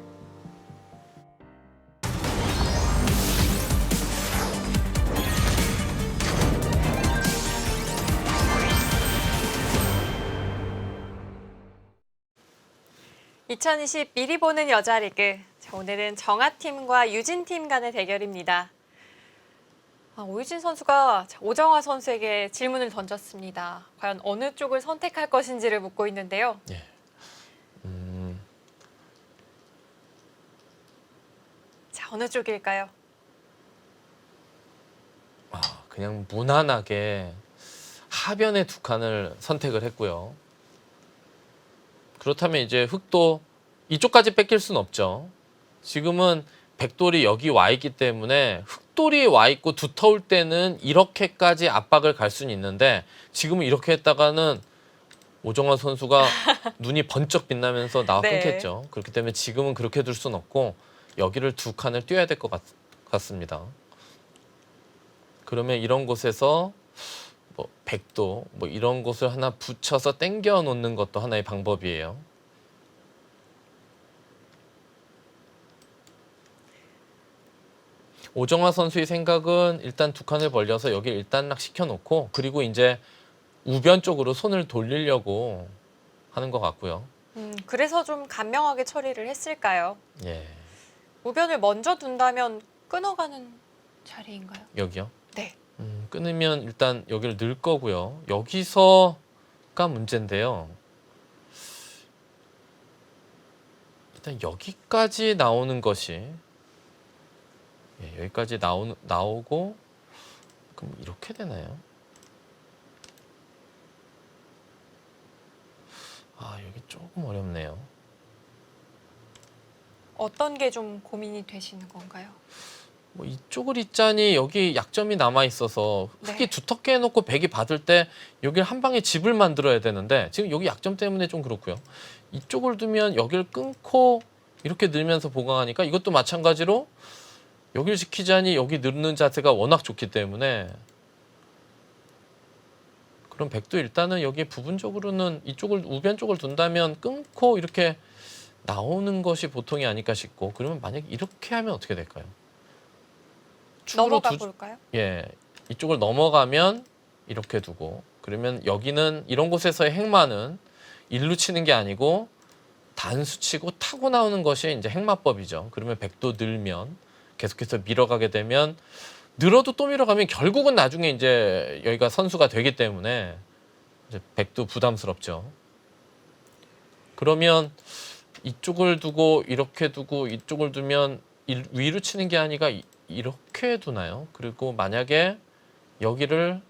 (2020) 미리 보는 여자리그. 자, 오늘은 정아팀과 유진팀 간의 대결입니다. 오유진 선수가 오정화 선수에게 질문을 던졌습니다. 과연 어느 쪽을 선택할 것인지를 묻고 있는데요. 예. 자, 어느 쪽일까요? 그냥 무난하게 하변의 2칸을 선택을 했고요. 그렇다면 이제 흑도 이쪽까지 뺏길 수는 없죠. 지금은 백돌이 여기 와 있기 때문에 흑돌이 와 있고 두터울 때는 이렇게까지 압박을 갈 수는 있는데 지금은 이렇게 했다가는 오정환 선수가 눈이 번쩍 빛나면서 나와 네. 끊겠죠. 그렇기 때문에 지금은 그렇게 둘 수는 없고 여기를 2칸을 뛰어야 될 것 같습니다. 그러면 이런 곳에서 뭐 백도 뭐 이런 곳을 하나 붙여서 당겨 놓는 것도 하나의 방법이에요. 오정화 선수의 생각은 일단 2칸을 벌려서 여기 일단락 시켜놓고 그리고 이제 우변 쪽으로 손을 돌리려고 하는 것 같고요. 그래서 좀 간명하게 처리를 했을까요? 예, 우변을 먼저 둔다면 끊어가는 자리인가요? 여기요. 네. 끊으면 일단 여기를 넣을 거고요. 여기서가 문제인데요. 일단 여기까지 나오는 것이 여기까지 나오고 그럼 이렇게 되나요? 여기 조금 어렵네요. 어떤 게 좀 고민이 되시는 건가요? 뭐 이쪽을 있자니 여기 약점이 남아 있어서 흙이 네. 두텁게 해놓고 백이 받을 때 여기 한 방에 집을 만들어야 되는데 지금 여기 약점 때문에 좀 그렇고요. 이쪽을 두면 여기를 끊고 이렇게 늘면서 보강하니까 이것도 마찬가지로 여기를 지키자니 여기 넣는 자세가 워낙 좋기 때문에 그럼 백도 일단은 여기 부분적으로는 이쪽을 우변 쪽을 둔다면 끊고 이렇게 나오는 것이 보통이 아닐까 싶고, 그러면 만약에 이렇게 하면 어떻게 될까요? 넘어가 볼까요? 예, 이쪽을 넘어가면 이렇게 두고, 그러면 여기는 이런 곳에서의 행마는 일루 치는 게 아니고 단수 치고 타고 나오는 것이 이제 행마법이죠. 그러면 백도 늘면 계속해서 밀어가게 되면, 늘어도 또 밀어가면 결국은 나중에 이제 여기가 선수가 되기 때문에 이제 백도 부담스럽죠. 그러면 이쪽을 두고 이렇게 두고 이쪽을 두면 위로 치는 게 아니라 이렇게 두나요? 그리고 만약에 여기를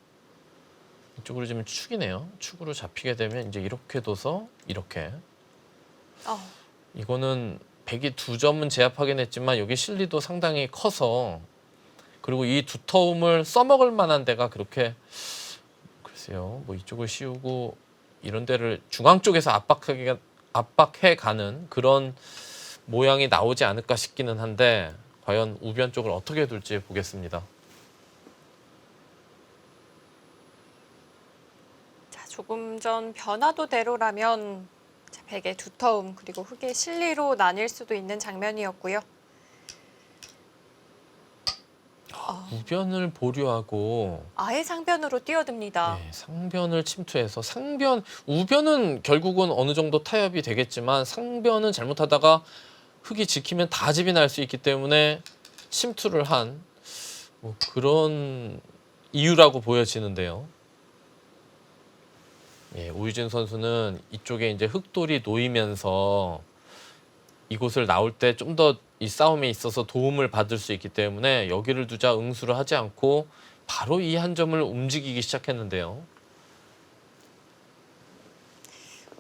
이쪽으로 주면 축이네요. 축으로 잡히게 되면 이제 이렇게 둬서 이렇게. 이거는 백이 2점은 제압하긴 했지만 여기 실리도 상당히 커서, 그리고 이 두터움을 써먹을 만한 데가 그렇게, 글쎄요, 뭐 이쪽을 씌우고 이런 데를 중앙 쪽에서 압박해 가는 그런 모양이 나오지 않을까 싶기는 한데, 과연 우변 쪽을 어떻게 둘지 보겠습니다. 자, 조금 전 변화도대로라면 자, 백의 두터움 그리고 흑의 실리로 나뉠 수도 있는 장면이었고요. 우변을 보류하고 아예 상변으로 뛰어듭니다. 네, 상변을 침투해서 우변은 결국은 어느 정도 타협이 되겠지만 상변은 잘못하다가 흑이 지키면 다 집이 날 수 있기 때문에 침투를 한 뭐 그런 이유라고 보여지는데요. 예, 오유진 선수는 이쪽에 이제 흑돌이 놓이면서 이곳을 나올 때 좀 더 이 싸움에 있어서 도움을 받을 수 있기 때문에 여기를 두자 응수를 하지 않고 바로 이 한 점을 움직이기 시작했는데요.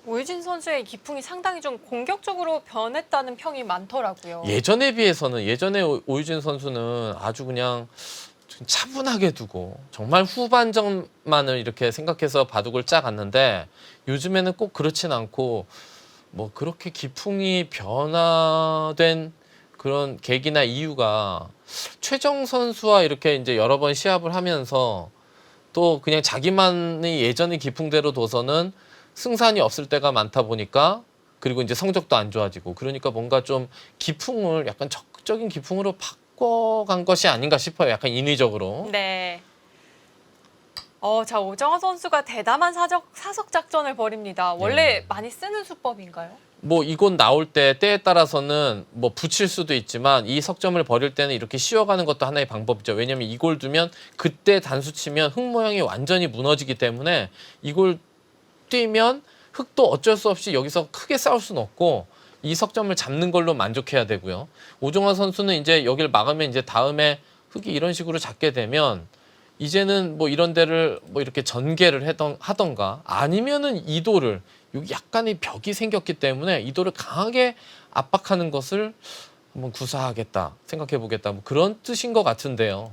오유진 선수의 기풍이 상당히 좀 공격적으로 변했다는 평이 많더라고요. 예전에 비해서는, 예전에 오유진 선수는 아주 그냥 차분하게 두고 정말 후반전만을 이렇게 생각해서 바둑을 짜갔는데, 요즘에는 꼭 그렇진 않고 뭐 그렇게 기풍이 변화된 그런 계기나 이유가, 최정 선수와 이렇게 이제 여러 번 시합을 하면서 또 그냥 자기만의 예전의 기풍대로 둬서는 승산이 없을 때가 많다 보니까, 그리고 이제 성적도 안 좋아지고, 그러니까 뭔가 좀 기풍을 약간 적극적인 기풍으로 바꿔간 것이 아닌가 싶어요. 약간 인위적으로. 네. 자, 오정화 선수가 대담한 사석 작전을 벌입니다. 원래 많이 쓰는 수법인가요? 뭐 이곳 나올 때 때에 따라서는 뭐 붙일 수도 있지만, 이 석점을 버릴 때는 이렇게 씌워가는 것도 하나의 방법이죠. 왜냐면 이걸 두면 그때 단수 치면 흙 모양이 완전히 무너지기 때문에, 이걸 뛰면 흙도 어쩔 수 없이 여기서 크게 싸울 수는 없고 이 석점을 잡는 걸로 만족해야 되고요. 오정화 선수는 이제 여기를 막으면 이제 다음에 흙이 이런 식으로 잡게 되면 이제는 뭐 이런 데를 뭐 이렇게 전개를 하던가, 아니면은 이도를, 여기 약간의 벽이 생겼기 때문에 이도를 강하게 압박하는 것을 한번 구사하겠다, 생각해 보겠다, 뭐 그런 뜻인 것 같은데요.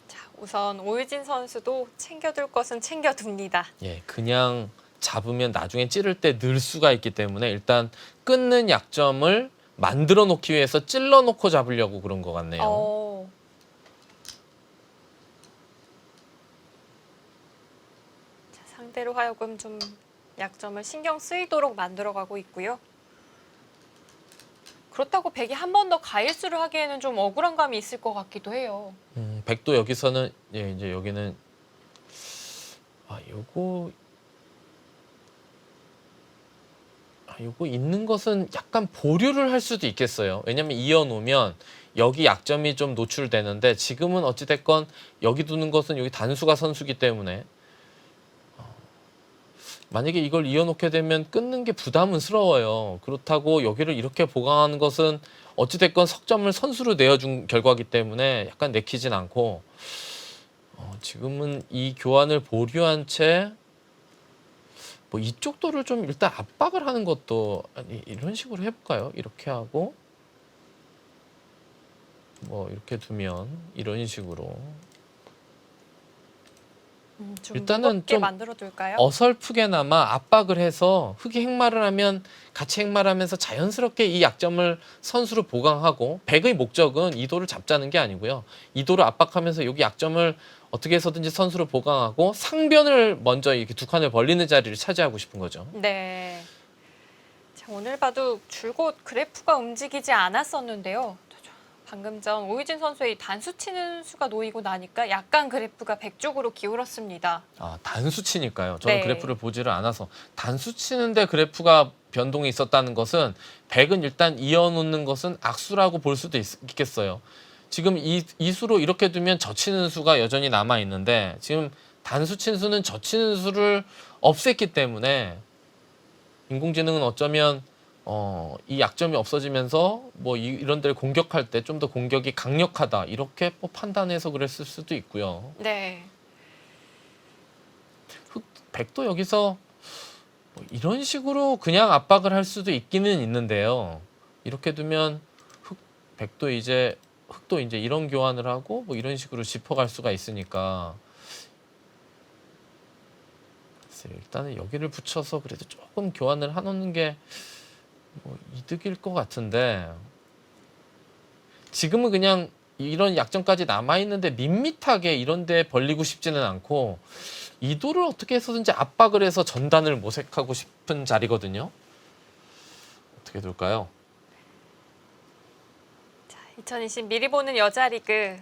자, 우선 오유진 선수도 챙겨둘 것은 챙겨둡니다. 예, 그냥 잡으면 나중에 찌를 때 늘 수가 있기 때문에 일단 끊는 약점을 만들어 놓기 위해서 찔러 놓고 잡으려고 그런 것 같네요. 자, 상대로 하여금 좀 약점을 신경 쓰이도록 만들어가고 있고요. 그렇다고 백이 한 번 더 가일수를 하기에는 좀 억울한 감이 있을 것 같기도 해요. 백도 여기서는, 예, 이제 여기는 요거 있는 것은 약간 보류를 할 수도 있겠어요. 왜냐면 이어놓으면 여기 약점이 좀 노출되는데, 지금은 어찌됐건 여기 두는 것은 여기 단수가 선수기 때문에 만약에 이걸 이어놓게 되면 끊는 게 부담스러워요. 그렇다고 여기를 이렇게 보강하는 것은 어찌됐건 석점을 선수로 내어준 결과기 때문에 약간 내키진 않고, 지금은 이 교환을 보류한 채 뭐 이쪽 도를 좀 일단 압박을 하는 것도, 아니, 이런 식으로 해볼까요? 이렇게 하고 뭐 이렇게 두면 이런 식으로, 좀 일단은 무겁게 좀 만들어둘까요? 어설프게나마 압박을 해서 흙이 행마를 하면 같이 행마하면서 자연스럽게 이 약점을 선수로 보강하고 백의 목적은 이도를 잡자는 게 아니고요. 이도를 압박하면서 여기 약점을 어떻게 해서든지 선수로 보강하고 상변을 먼저 이렇게 두 칸을 벌리는 자리를 차지하고 싶은 거죠. 네. 자, 오늘 봐도 줄곧 그래프가 움직이지 않았었는데요. 방금 전 오유진 선수의 이 단수 치는 수가 놓이고 나니까 약간 그래프가 백 쪽으로 기울었습니다. 아, 단수 치니까요. 저는 네. 그래프를 보지를 않아서 단수 치는데 그래프가 변동이 있었다는 것은 백은 일단 이어놓는 것은 악수라고 볼 수도 있겠어요. 지금 이 수로 이렇게 두면 젖히는 수가 여전히 남아 있는데 지금 단수 친 수는 젖히는 수를 없앴기 때문에 인공지능은 어쩌면 이 약점이 없어지면서 뭐 이런 데를 공격할 때 좀 더 공격이 강력하다 이렇게 뭐 판단해서 그랬을 수도 있고요. 네. 백도 여기서 뭐 이런 식으로 그냥 압박을 할 수도 있기는 있는데요. 이렇게 두면 백도 이제 흑도 이제 이런 교환을 하고 뭐 이런 식으로 짚어갈 수가 있으니까 일단은 여기를 붙여서 그래도 조금 교환을 해놓는 게 뭐 이득일 것 같은데 지금은 그냥 이런 약점까지 남아있는데 밋밋하게 이런 데 벌리고 싶지는 않고 이도를 어떻게 해서든지 압박을 해서 전단을 모색하고 싶은 자리거든요. 어떻게 될까요? 자, 2020 미리 보는 여자리그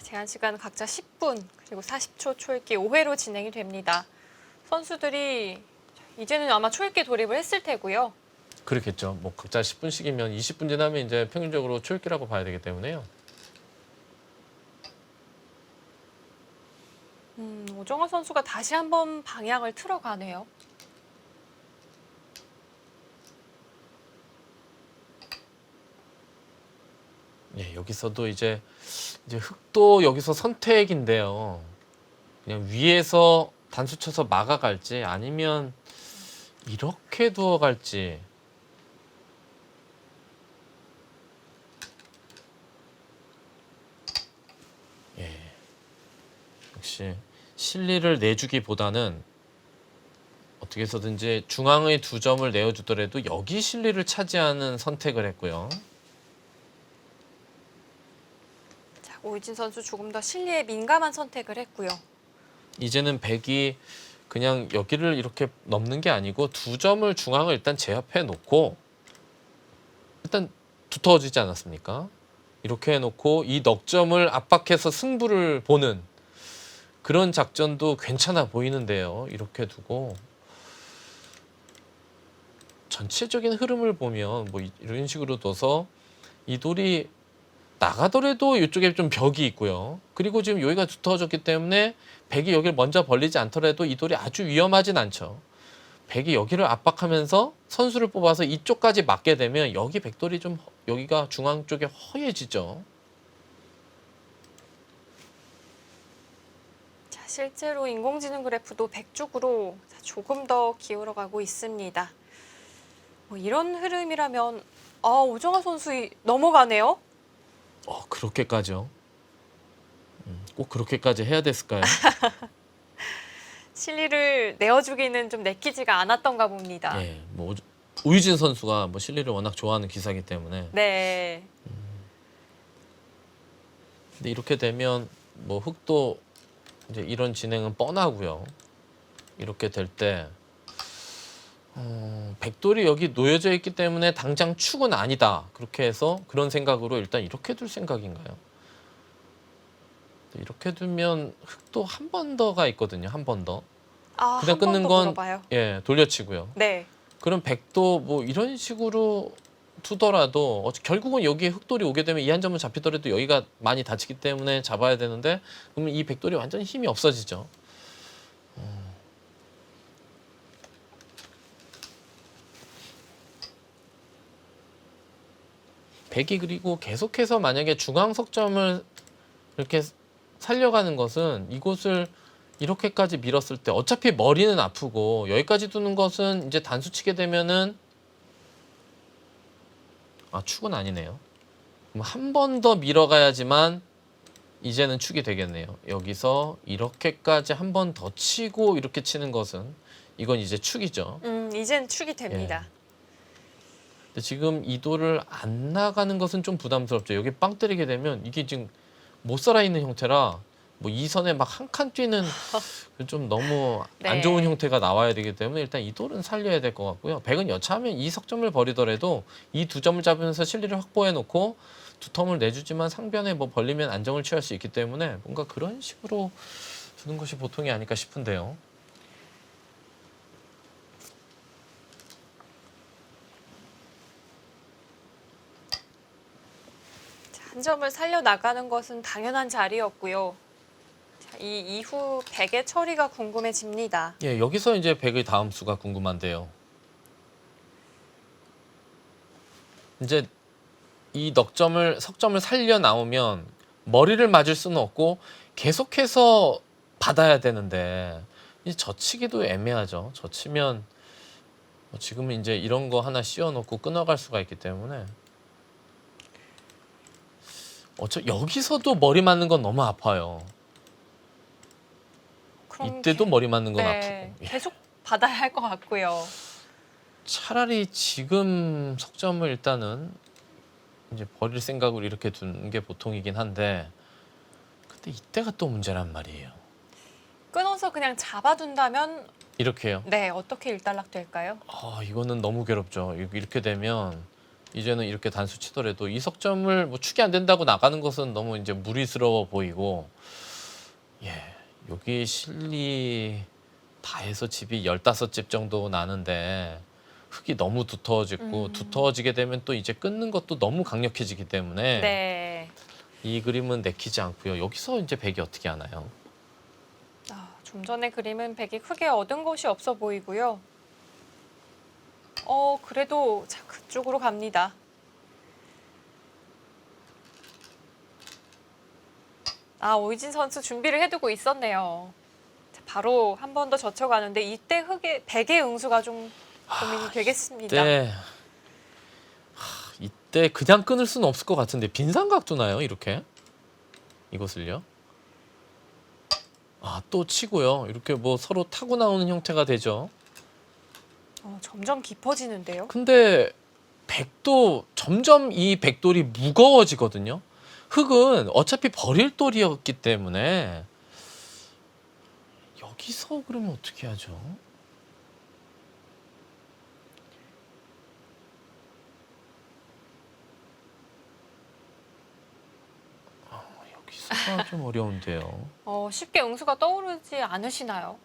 제한 시간 각자 10분 그리고 40초 초읽기 5회로 진행이 됩니다. 선수들이 이제는 아마 초읽기 돌입을 했을 테고요. 그렇겠죠. 뭐 각자 10분씩이면 20분 지나면 이제 평균적으로 초읽기라고 봐야 되기 때문에요. 오정화 선수가 다시 한번 방향을 틀어가네요. 예, 여기서도 이제 흑도 여기서 선택인데요. 그냥 위에서 단수 쳐서 막아갈지 아니면 이렇게 두어갈지. 예, 역시 실리를 내주기보다는 어떻게 해서든지 중앙의 두 점을 내어주더라도 여기 실리를 차지하는 선택을 했고요. 자, 오유진 선수 조금 더 실리에 민감한 선택을 했고요. 이제는 백이 그냥 여기를 이렇게 넘는 게 아니고 두 점을 중앙을 일단 제압해 놓고 일단 두터워지지 않았습니까? 이렇게 해놓고 이 넉점을 압박해서 승부를 보는 그런 작전도 괜찮아 보이는데요. 이렇게 두고 전체적인 흐름을 보면 뭐 이런 식으로 둬서 이 돌이 나가더라도 이쪽에 좀 벽이 있고요. 그리고 지금 여기가 두터워졌기 때문에 백이 여기를 먼저 벌리지 않더라도 이 돌이 아주 위험하진 않죠. 백이 여기를 압박하면서 선수를 뽑아서 이쪽까지 맞게 되면 여기 백돌이 좀 여기가 중앙 쪽에 허해지죠. 자, 실제로 인공지능 그래프도 100쪽으로 조금 더 기울어가고 있습니다. 뭐 이런 흐름이라면 오정화 선수 넘어가네요. 그렇게까지요? 꼭 그렇게까지 해야 됐을까요? 실리를 내어주기는 좀 내키지가 않았던가 봅니다. 예, 뭐 오유진 선수가 뭐 실리를 워낙 좋아하는 기사이기 때문에. 네. 근데 이렇게 되면 뭐 흑도 이제 이런 진행은 뻔하고요. 이렇게 될 때 백돌이 여기 놓여져 있기 때문에 당장 축은 아니다. 그렇게 해서 그런 생각으로 일단 이렇게 둘 생각인가요? 이렇게 두면 흑도 한 번 더가 있거든요. 한 번 더. 아, 그냥 한 번 끊는 더 건 물어봐요. 예, 돌려치고요. 네. 그럼 백도 뭐 이런 식으로 두더라도 결국은 여기에 흑돌이 오게 되면 이 한 점은 잡히더라도 여기가 많이 다치기 때문에 잡아야 되는데 그러면 이 백돌이 완전히 힘이 없어지죠. 백이 그리고 계속해서 만약에 중앙 석점을 이렇게 살려가는 것은 이곳을 이렇게까지 밀었을 때 어차피 머리는 아프고 여기까지 두는 것은 이제 단수 치게 되면은 축은 아니네요. 그럼 한 번 더 밀어가야지만 이제는 축이 되겠네요. 여기서 이렇게까지 한 번 더 치고 이렇게 치는 것은 이건 이제 축이죠. 이젠 축이 됩니다. 근데 지금 이 돌을 안 나가는 것은 좀 부담스럽죠. 여기 빵 때리게 되면 이게 지금 못 살아 있는 형태라 뭐 이 선에 막 한 칸 뛰는 좀 너무 안 네. 좋은 형태가 나와야 되기 때문에 일단 이 돌은 살려야 될 것 같고요. 백은 여차하면 이 석점을 버리더라도 이 두 점을 잡으면서 실리를 확보해 놓고 두 텀을 내주지만 상변에 뭐 벌리면 안정을 취할 수 있기 때문에 뭔가 그런 식으로 두는 것이 보통이 아닐까 싶은데요. 한 점을 살려나가는 것은 당연한 자리였고요. 자, 이 이후 백의 처리가 궁금해집니다. 예, 여기서 이제 백의 다음 수가 궁금한데요. 이제 이 석점을 살려 나오면 머리를 맞을 수는 없고 계속해서 받아야 되는데 이 젖히기도 애매하죠. 젖히면 지금은 이제 이런 거 하나 씌워놓고 끊어갈 수가 있기 때문에 여기서도 머리 맞는 건 너무 아파요. 그럼 이때도 머리 맞는 건 네, 아프고. 예. 계속 받아야 할 것 같고요. 차라리 지금 석점을 일단은 이제 버릴 생각으로 이렇게 두는 게 보통이긴 한데 근데 이때가 또 문제란 말이에요. 끊어서 그냥 잡아둔다면 이렇게요. 네, 어떻게 일단락 될까요? 이거는 너무 괴롭죠. 이렇게 되면 이제는 이렇게 단수 치더라도 이 석점을 뭐 축이 안 된다고 나가는 것은 너무 이제 무리스러워 보이고 여기 실리 다 해서 집이 15집 정도 나는데 흙이 너무 두터워지고 두터워지게 되면 또 이제 끊는 것도 너무 강력해지기 때문에 네. 이 그림은 내키지 않고요. 여기서 이제 백이 어떻게 하나요? 좀 전에 그림은 백이 크게 얻은 것이 없어 보이고요. 그래도 자, 그쪽으로 갑니다. 오이진 선수 준비를 해두고 있었네요. 자, 바로 한 번 더 젖혀가는데 이때 백의 응수가 좀 고민이 되겠습니다. 이때 그냥 끊을 수는 없을 것 같은데 빈삼각 두나요? 이렇게 이것을요? 또 치고요. 이렇게 뭐 서로 타고 나오는 형태가 되죠. 점점 깊어지는데요. 근데 백도 점점 이 백돌이 무거워지거든요. 흙은 어차피 버릴 돌이었기 때문에 여기서 그러면 어떻게 하죠? 여기서가 좀 어려운데요. 쉽게 응수가 떠오르지 않으시나요?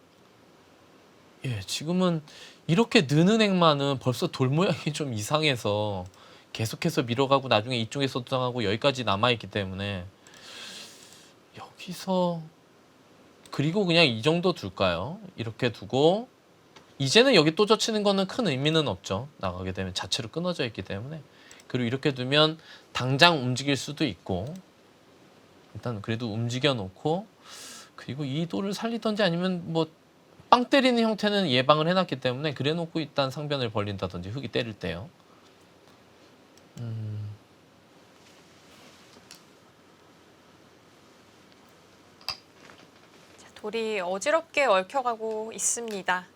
예, 지금은 이렇게 느는 액마는 벌써 돌 모양이 좀 이상해서 계속해서 밀어가고 나중에 이쪽에서도 당하고 여기까지 남아있기 때문에 여기서 그리고 그냥 이 정도 둘까요? 이렇게 두고 이제는 여기 또 젖히는 거는 큰 의미는 없죠. 나가게 되면 자체로 끊어져 있기 때문에 그리고 이렇게 두면 당장 움직일 수도 있고 일단 그래도 움직여 놓고 그리고 이 돌을 살리던지 아니면 뭐 빵 때리는 형태는 예방을 해놨기 때문에 그래 놓고 일단 상변을 벌린다든지 흙이 때릴 때요. 자, 돌이 어지럽게 얽혀가고 있습니다.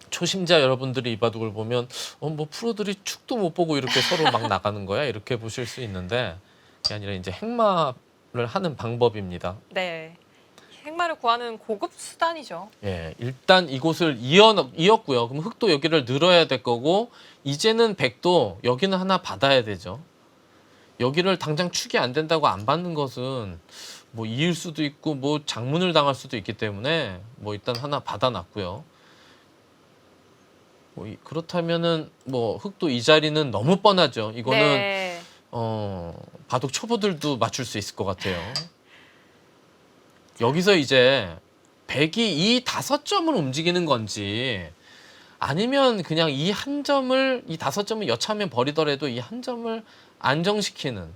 초심자 여러분들이 이 바둑을 보면 뭐 프로들이 축도 못 보고 이렇게 서로 막 나가는 거야 이렇게 보실 수 있는데 그게 아니라 이제 행마를 하는 방법입니다. 네. 행마를 구하는 고급 수단이죠. 예, 일단 이곳을 이었고요. 그럼 흙도 여기를 늘어야 될 거고 이제는 백도 여기는 하나 받아야 되죠. 여기를 당장 축이 안 된다고 안 받는 것은 뭐 이을 수도 있고 뭐 장문을 당할 수도 있기 때문에 뭐 일단 하나 받아놨고요. 그렇다면은 뭐 흙도 이 자리는 너무 뻔하죠. 이거는 네. 바둑 초보들도 맞출 수 있을 것 같아요. 여기서 이제 백이 이 5점을 움직이는 건지 아니면 그냥 이 한 점을 이 5점을 여차하면 버리더라도 이 한 점을 안정시키는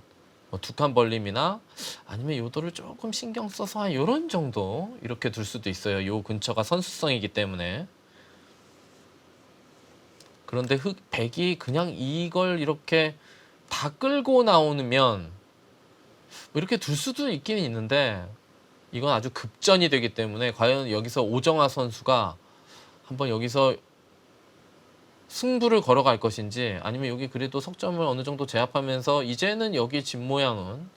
뭐 두 칸 벌림이나 아니면 요도를 조금 신경 써서 한 요런 정도 이렇게 둘 수도 있어요. 요 근처가 선수성이기 때문에. 그런데 백이 그냥 이걸 이렇게 다 끌고 나오면 뭐 이렇게 둘 수도 있긴 있는데 이건 아주 급전이 되기 때문에 과연 여기서 오정화 선수가 한번 여기서 승부를 걸어갈 것인지 아니면 여기 그래도 석점을 어느 정도 제압하면서 이제는 여기 집 모양은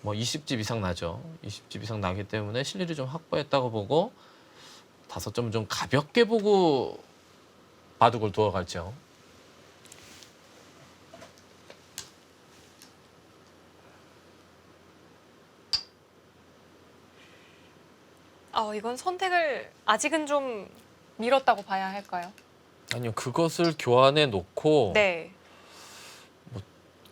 뭐 20집 이상 나죠. 20집 이상 나기 때문에 실리를 좀 확보했다고 보고 5점은 좀 가볍게 보고 바둑을 두어갈죠. 이건 선택을 아직은 좀 미뤘다고 봐야 할까요? 아니요, 그것을 교환해 놓고 네.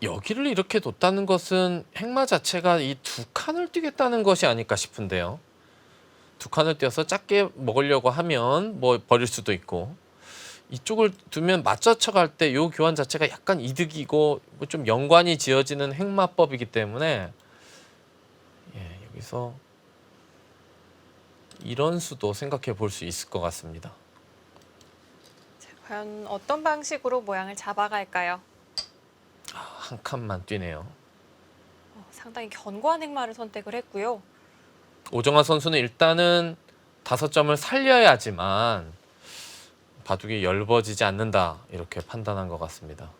여기를 이렇게 뒀다는 것은 행마 자체가 이 두 칸을 뛰겠다는 것이 아닐까 싶은데요. 두 칸을 띄어서 작게 먹으려고 하면 뭐 버릴 수도 있고 이쪽을 두면 맞춰쳐 갈 때 요 교환 자체가 약간 이득이고 뭐 좀 연관이 지어지는 행마법이기 때문에 여기서 이런 수도 생각해 볼 수 있을 것 같습니다. 자, 과연 어떤 방식으로 모양을 잡아갈까요? 한 칸만 뛰네요. 상당히 견고한 행마를 선택을 했고요. 오정화 선수는 일단은 5점을 살려야지만 바둑이 엷어지지 않는다 이렇게 판단한 것 같습니다.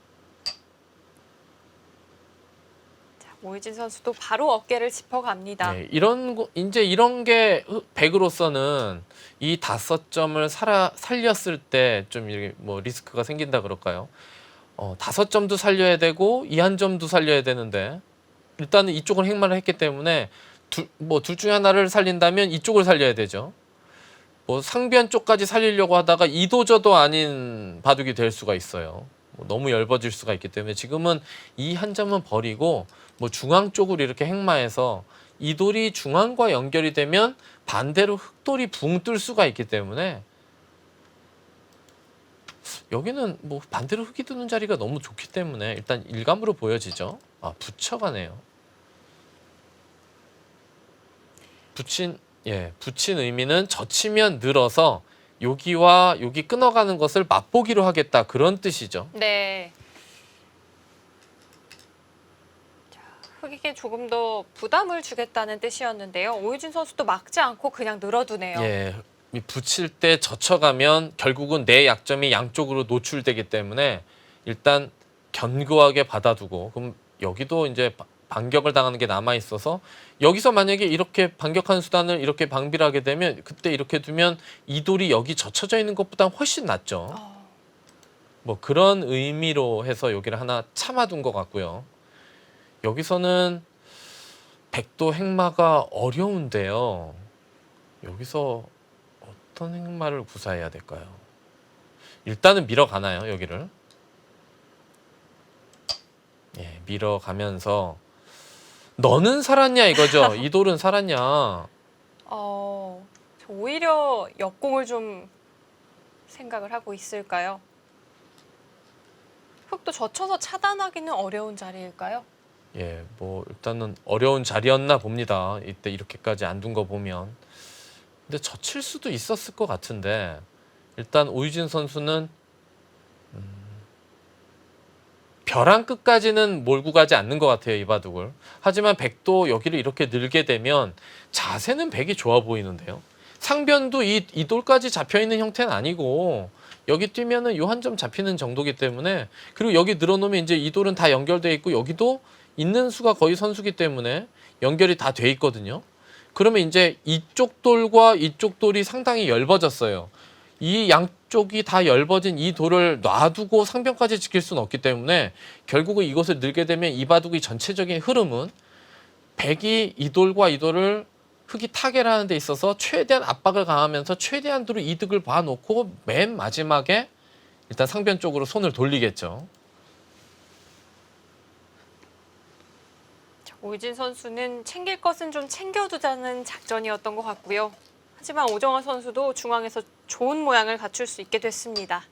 자, 오유진 선수도 바로 어깨를 짚어갑니다. 네, 이제 이런 게 백으로서는 이 5점을 살렸을 때 좀 이렇게 뭐 리스크가 생긴다 그럴까요? 5점도 살려야 되고 이 한 점도 살려야 되는데 일단은 이쪽을 행마를 했기 때문에 둘 중에 하나를 살린다면 이쪽을 살려야 되죠. 뭐 상변 쪽까지 살리려고 하다가 이도저도 아닌 바둑이 될 수가 있어요. 너무 엷어질 수가 있기 때문에 지금은 이 한 점은 버리고 뭐 중앙 쪽으로 이렇게 행마해서 이 돌이 중앙과 연결이 되면 반대로 흑돌이 붕 뜰 수가 있기 때문에 여기는 뭐 반대로 흑이 뜨는 자리가 너무 좋기 때문에 일단 일감으로 보여지죠. 붙여가네요. 붙인 의미는 젖히면 늘어서 여기와 여기 끊어가는 것을 맛보기로 하겠다 그런 뜻이죠. 네. 자, 흑에게 조금 더 부담을 주겠다는 뜻이었는데요. 오유진 선수도 막지 않고 그냥 늘어두네요. 이 붙일 때 젖혀가면 결국은 내 약점이 양쪽으로 노출되기 때문에 일단 견고하게 받아두고 그럼 여기도 이제 반격을 당하는 게 남아 있어서 여기서 만약에 이렇게 반격하는 수단을 이렇게 방비를 하게 되면 그때 이렇게 두면 이 돌이 여기 젖혀져 있는 것보다 훨씬 낫죠. 뭐 그런 의미로 해서 여기를 하나 참아둔 것 같고요. 여기서는 백도 행마가 어려운데요. 여기서 어떤 행마를 구사해야 될까요? 일단은 밀어가나요, 여기를? 밀어가면서 너는 살았냐 이거죠. 이 돌은 살았냐. 저 오히려 역공을 좀 생각을 하고 있을까요? 흑도 젖혀서 차단하기는 어려운 자리일까요? 뭐 일단은 어려운 자리였나 봅니다. 이때 이렇게까지 안 둔 거 보면. 근데 젖힐 수도 있었을 것 같은데 일단 오유진 선수는 벼랑 끝까지는 몰고 가지 않는 것 같아요, 이 바둑을. 하지만 백도 여기를 이렇게 늘게 되면 자세는 백이 좋아 보이는데요. 상변도 이 돌까지 잡혀있는 형태는 아니고 여기 뛰면은 요 한 점 잡히는 정도기 때문에 그리고 여기 늘어놓으면 이제 이 돌은 다 연결돼 있고 여기도 있는 수가 거의 선수기 때문에 연결이 다 돼 있거든요. 그러면 이제 이쪽 돌과 이쪽 돌이 상당히 엷어졌어요. 이 양쪽이 다 엷어진 이 돌을 놔두고 상변까지 지킬 수는 없기 때문에 결국은 이것을 늘게 되면 이 바둑의 전체적인 흐름은 백이 이 돌과 이 돌을 흑이 타개를 하는 데 있어서 최대한 압박을 가하면서 최대한으로 이득을 봐놓고 맨 마지막에 일단 상변 쪽으로 손을 돌리겠죠. 오유진 선수는 챙길 것은 좀 챙겨두자는 작전이었던 것 같고요. 하지만 오정화 선수도 중앙에서 좋은 모양을 갖출 수 있게 됐습니다.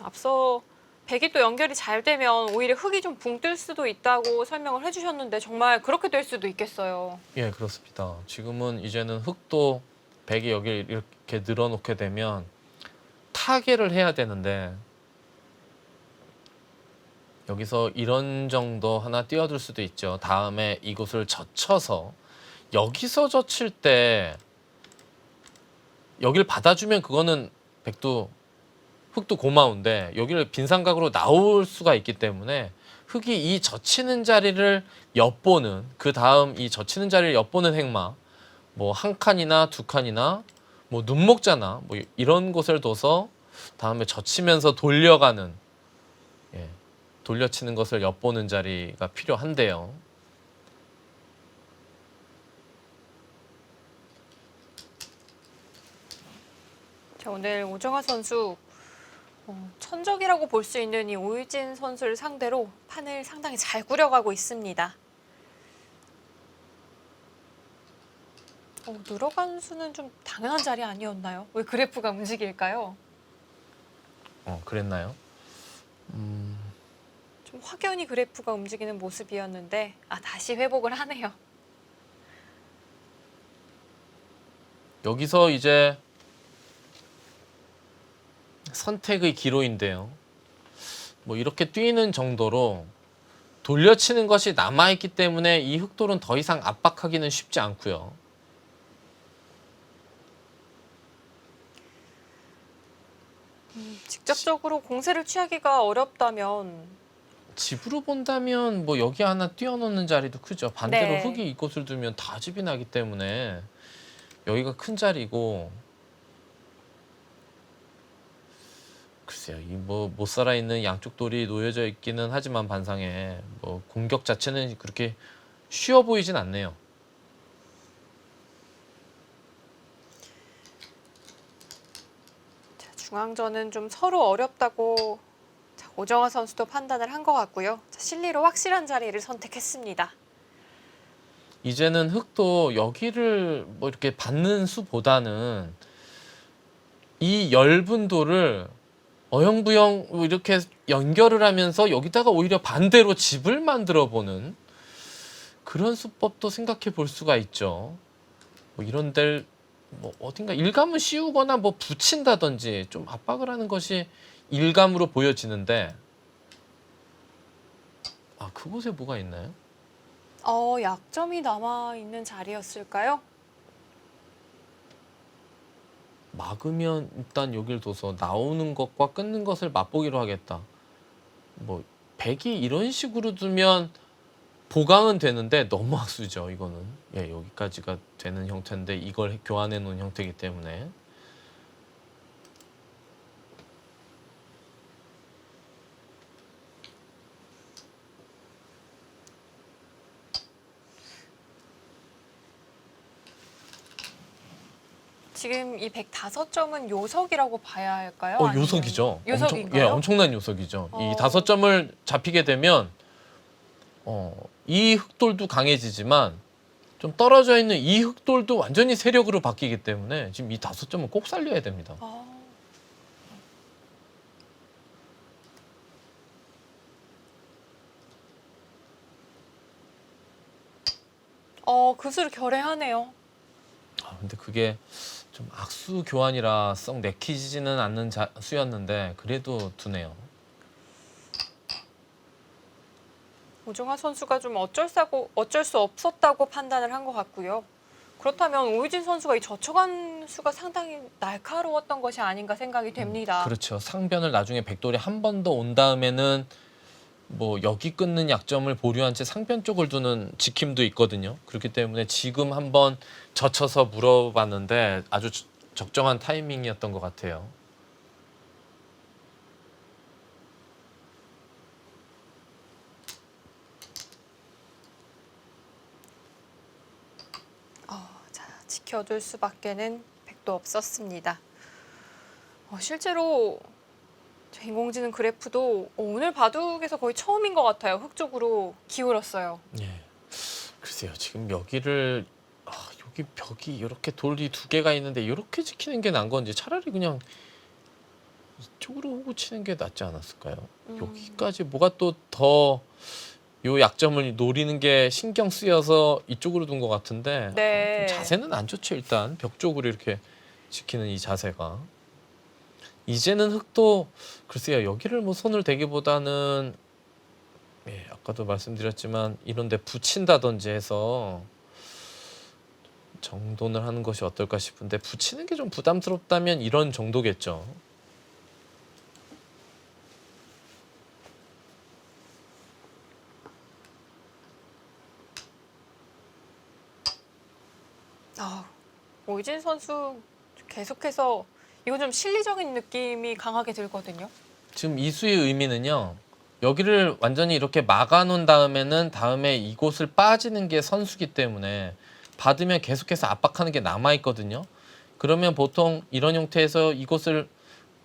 앞서 백이 또 연결이 잘 되면 오히려 흑이 좀 붕 뜰 수도 있다고 설명을 해주셨는데 정말 그렇게 될 수도 있겠어요. 그렇습니다. 지금은 이제는 흑도 백이 여기 이렇게 늘어놓게 되면 타개를 해야 되는데 여기서 이런 정도 하나 띄워둘 수도 있죠. 다음에 이곳을 젖혀서 여기서 젖힐 때 여기를 받아주면 그거는 백도 흙도 고마운데 여기를 빈삼각으로 나올 수가 있기 때문에 흙이 이 젖히는 자리를 엿보는, 그 다음 이 젖히는 자리를 엿보는 행마, 뭐 한 칸이나 두 칸이나 뭐 눈목자나 뭐 이런 곳을 둬서 다음에 젖히면서 돌려가는, 예, 돌려치는 것을 엿보는 자리가 필요한데요. 자, 오늘 오정아 선수 천적이라고 볼 수 있는 이 오유진 선수를 상대로 판을 상당히 잘 꾸려가고 있습니다. 늘어간 수는 좀 당연한 자리 아니었나요? 왜 그래프가 움직일까요? 그랬나요? 좀 확연히 그래프가 움직이는 모습이었는데 다시 회복을 하네요. 여기서 이제 선택의 기로인데요. 뭐 이렇게 뛰는 정도로 돌려치는 것이 남아있기 때문에 이 흑돌은 더 이상 압박하기는 쉽지 않고요. 직접적으로 공세를 취하기가 어렵다면 집으로 본다면 뭐 여기 하나 띄워놓는 자리도 크죠. 반대로 네. 흙이 이곳을 두면 다 집이 나기 때문에 여기가 큰 자리고, 글쎄요, 이 뭐 못 살아 있는 양쪽 돌이 놓여져 있기는 하지만 반상에 뭐 공격 자체는 그렇게 쉬워 보이진 않네요. 자, 중앙전은 좀 서로 어렵다고 오정아 선수도 판단을 한 것 같고요. 자, 실리로 확실한 자리를 선택했습니다. 이제는 흙도 여기를 뭐 이렇게 받는 수보다는 이 엷은 돌을 어영부영 뭐 이렇게 연결을 하면서 여기다가 오히려 반대로 집을 만들어 보는 그런 수법도 생각해 볼 수가 있죠. 뭐 이런 데를 뭐 어딘가 일감을 씌우거나 뭐 붙인다든지 좀 압박을 하는 것이 일감으로 보여지는데, 그곳에 뭐가 있나요? 약점이 남아있는 자리였을까요? 막으면 일단 여길 둬서 나오는 것과 끊는 것을 맛보기로 하겠다. 뭐 백이 이런 식으로 두면 보강은 되는데 너무 악수죠. 이거는, 예, 여기까지가 되는 형태인데 이걸 교환해 놓은 형태이기 때문에. 지금 이 105점은 요석이라고 봐야 할까요? 아니면- 요석이죠. 요석인가요? 엄청난 요석이죠. 이 어. 5점을 잡히게 되면 이 흑돌도 강해지지만 좀 떨어져 있는 이 흑돌도 완전히 세력으로 바뀌기 때문에 지금 이 5점은 꼭 살려야 됩니다. 그 수를 결회하네요. 근데 그게 좀 악수 교환이라 썩 내키지는 않는 수였는데 그래도 두네요. 오정아 선수가 좀 어쩔 수 없었다고 판단을 한 것 같고요. 그렇다면 오유진 선수가 이 젖혀간 수가 상당히 날카로웠던 것이 아닌가 생각이 됩니다. 그렇죠. 상변을 나중에 백돌이 한 번 더 온 다음에는 뭐 여기 끊는 약점을 보류한 채 상변 쪽을 두는 지킴도 있거든요. 그렇기 때문에 지금 한번 젖혀서 물어봤는데 아주 적정한 타이밍이었던 것 같아요. 자, 지켜둘 수밖에는 백도 없었습니다. 실제로 인공지능 그래프도 오늘 바둑에서 거의 처음인 것 같아요. 흙 쪽으로 기울었어요. 예. 글쎄요. 지금 여기를 여기 벽이 이렇게 돌이 2개가 있는데 이렇게 지키는 게 난 건지 차라리 그냥 이쪽으로 호구 치는 게 낫지 않았을까요? 여기까지 뭐가 또 더 요 약점을 노리는 게 신경 쓰여서 이쪽으로 둔 것 같은데 네. 좀 자세는 안 좋죠. 일단 벽 쪽으로 이렇게 지키는 이 자세가. 이제는 흙도 글쎄요. 여기를 뭐 손을 대기보다는 예, 아까도 말씀드렸지만 이런데 붙인다든지 해서 정돈을 하는 것이 어떨까 싶은데 붙이는 게 좀 부담스럽다면 이런 정도겠죠. 아, 오이진 선수 계속해서 이거 좀 실리적인 느낌이 강하게 들거든요. 지금 이수의 의미는요. 여기를 완전히 이렇게 막아놓은 다음에는 다음에 이곳을 빠지는 게 선수기 때문에 받으면 계속해서 압박하는 게 남아있거든요. 그러면 보통 이런 형태에서 이곳을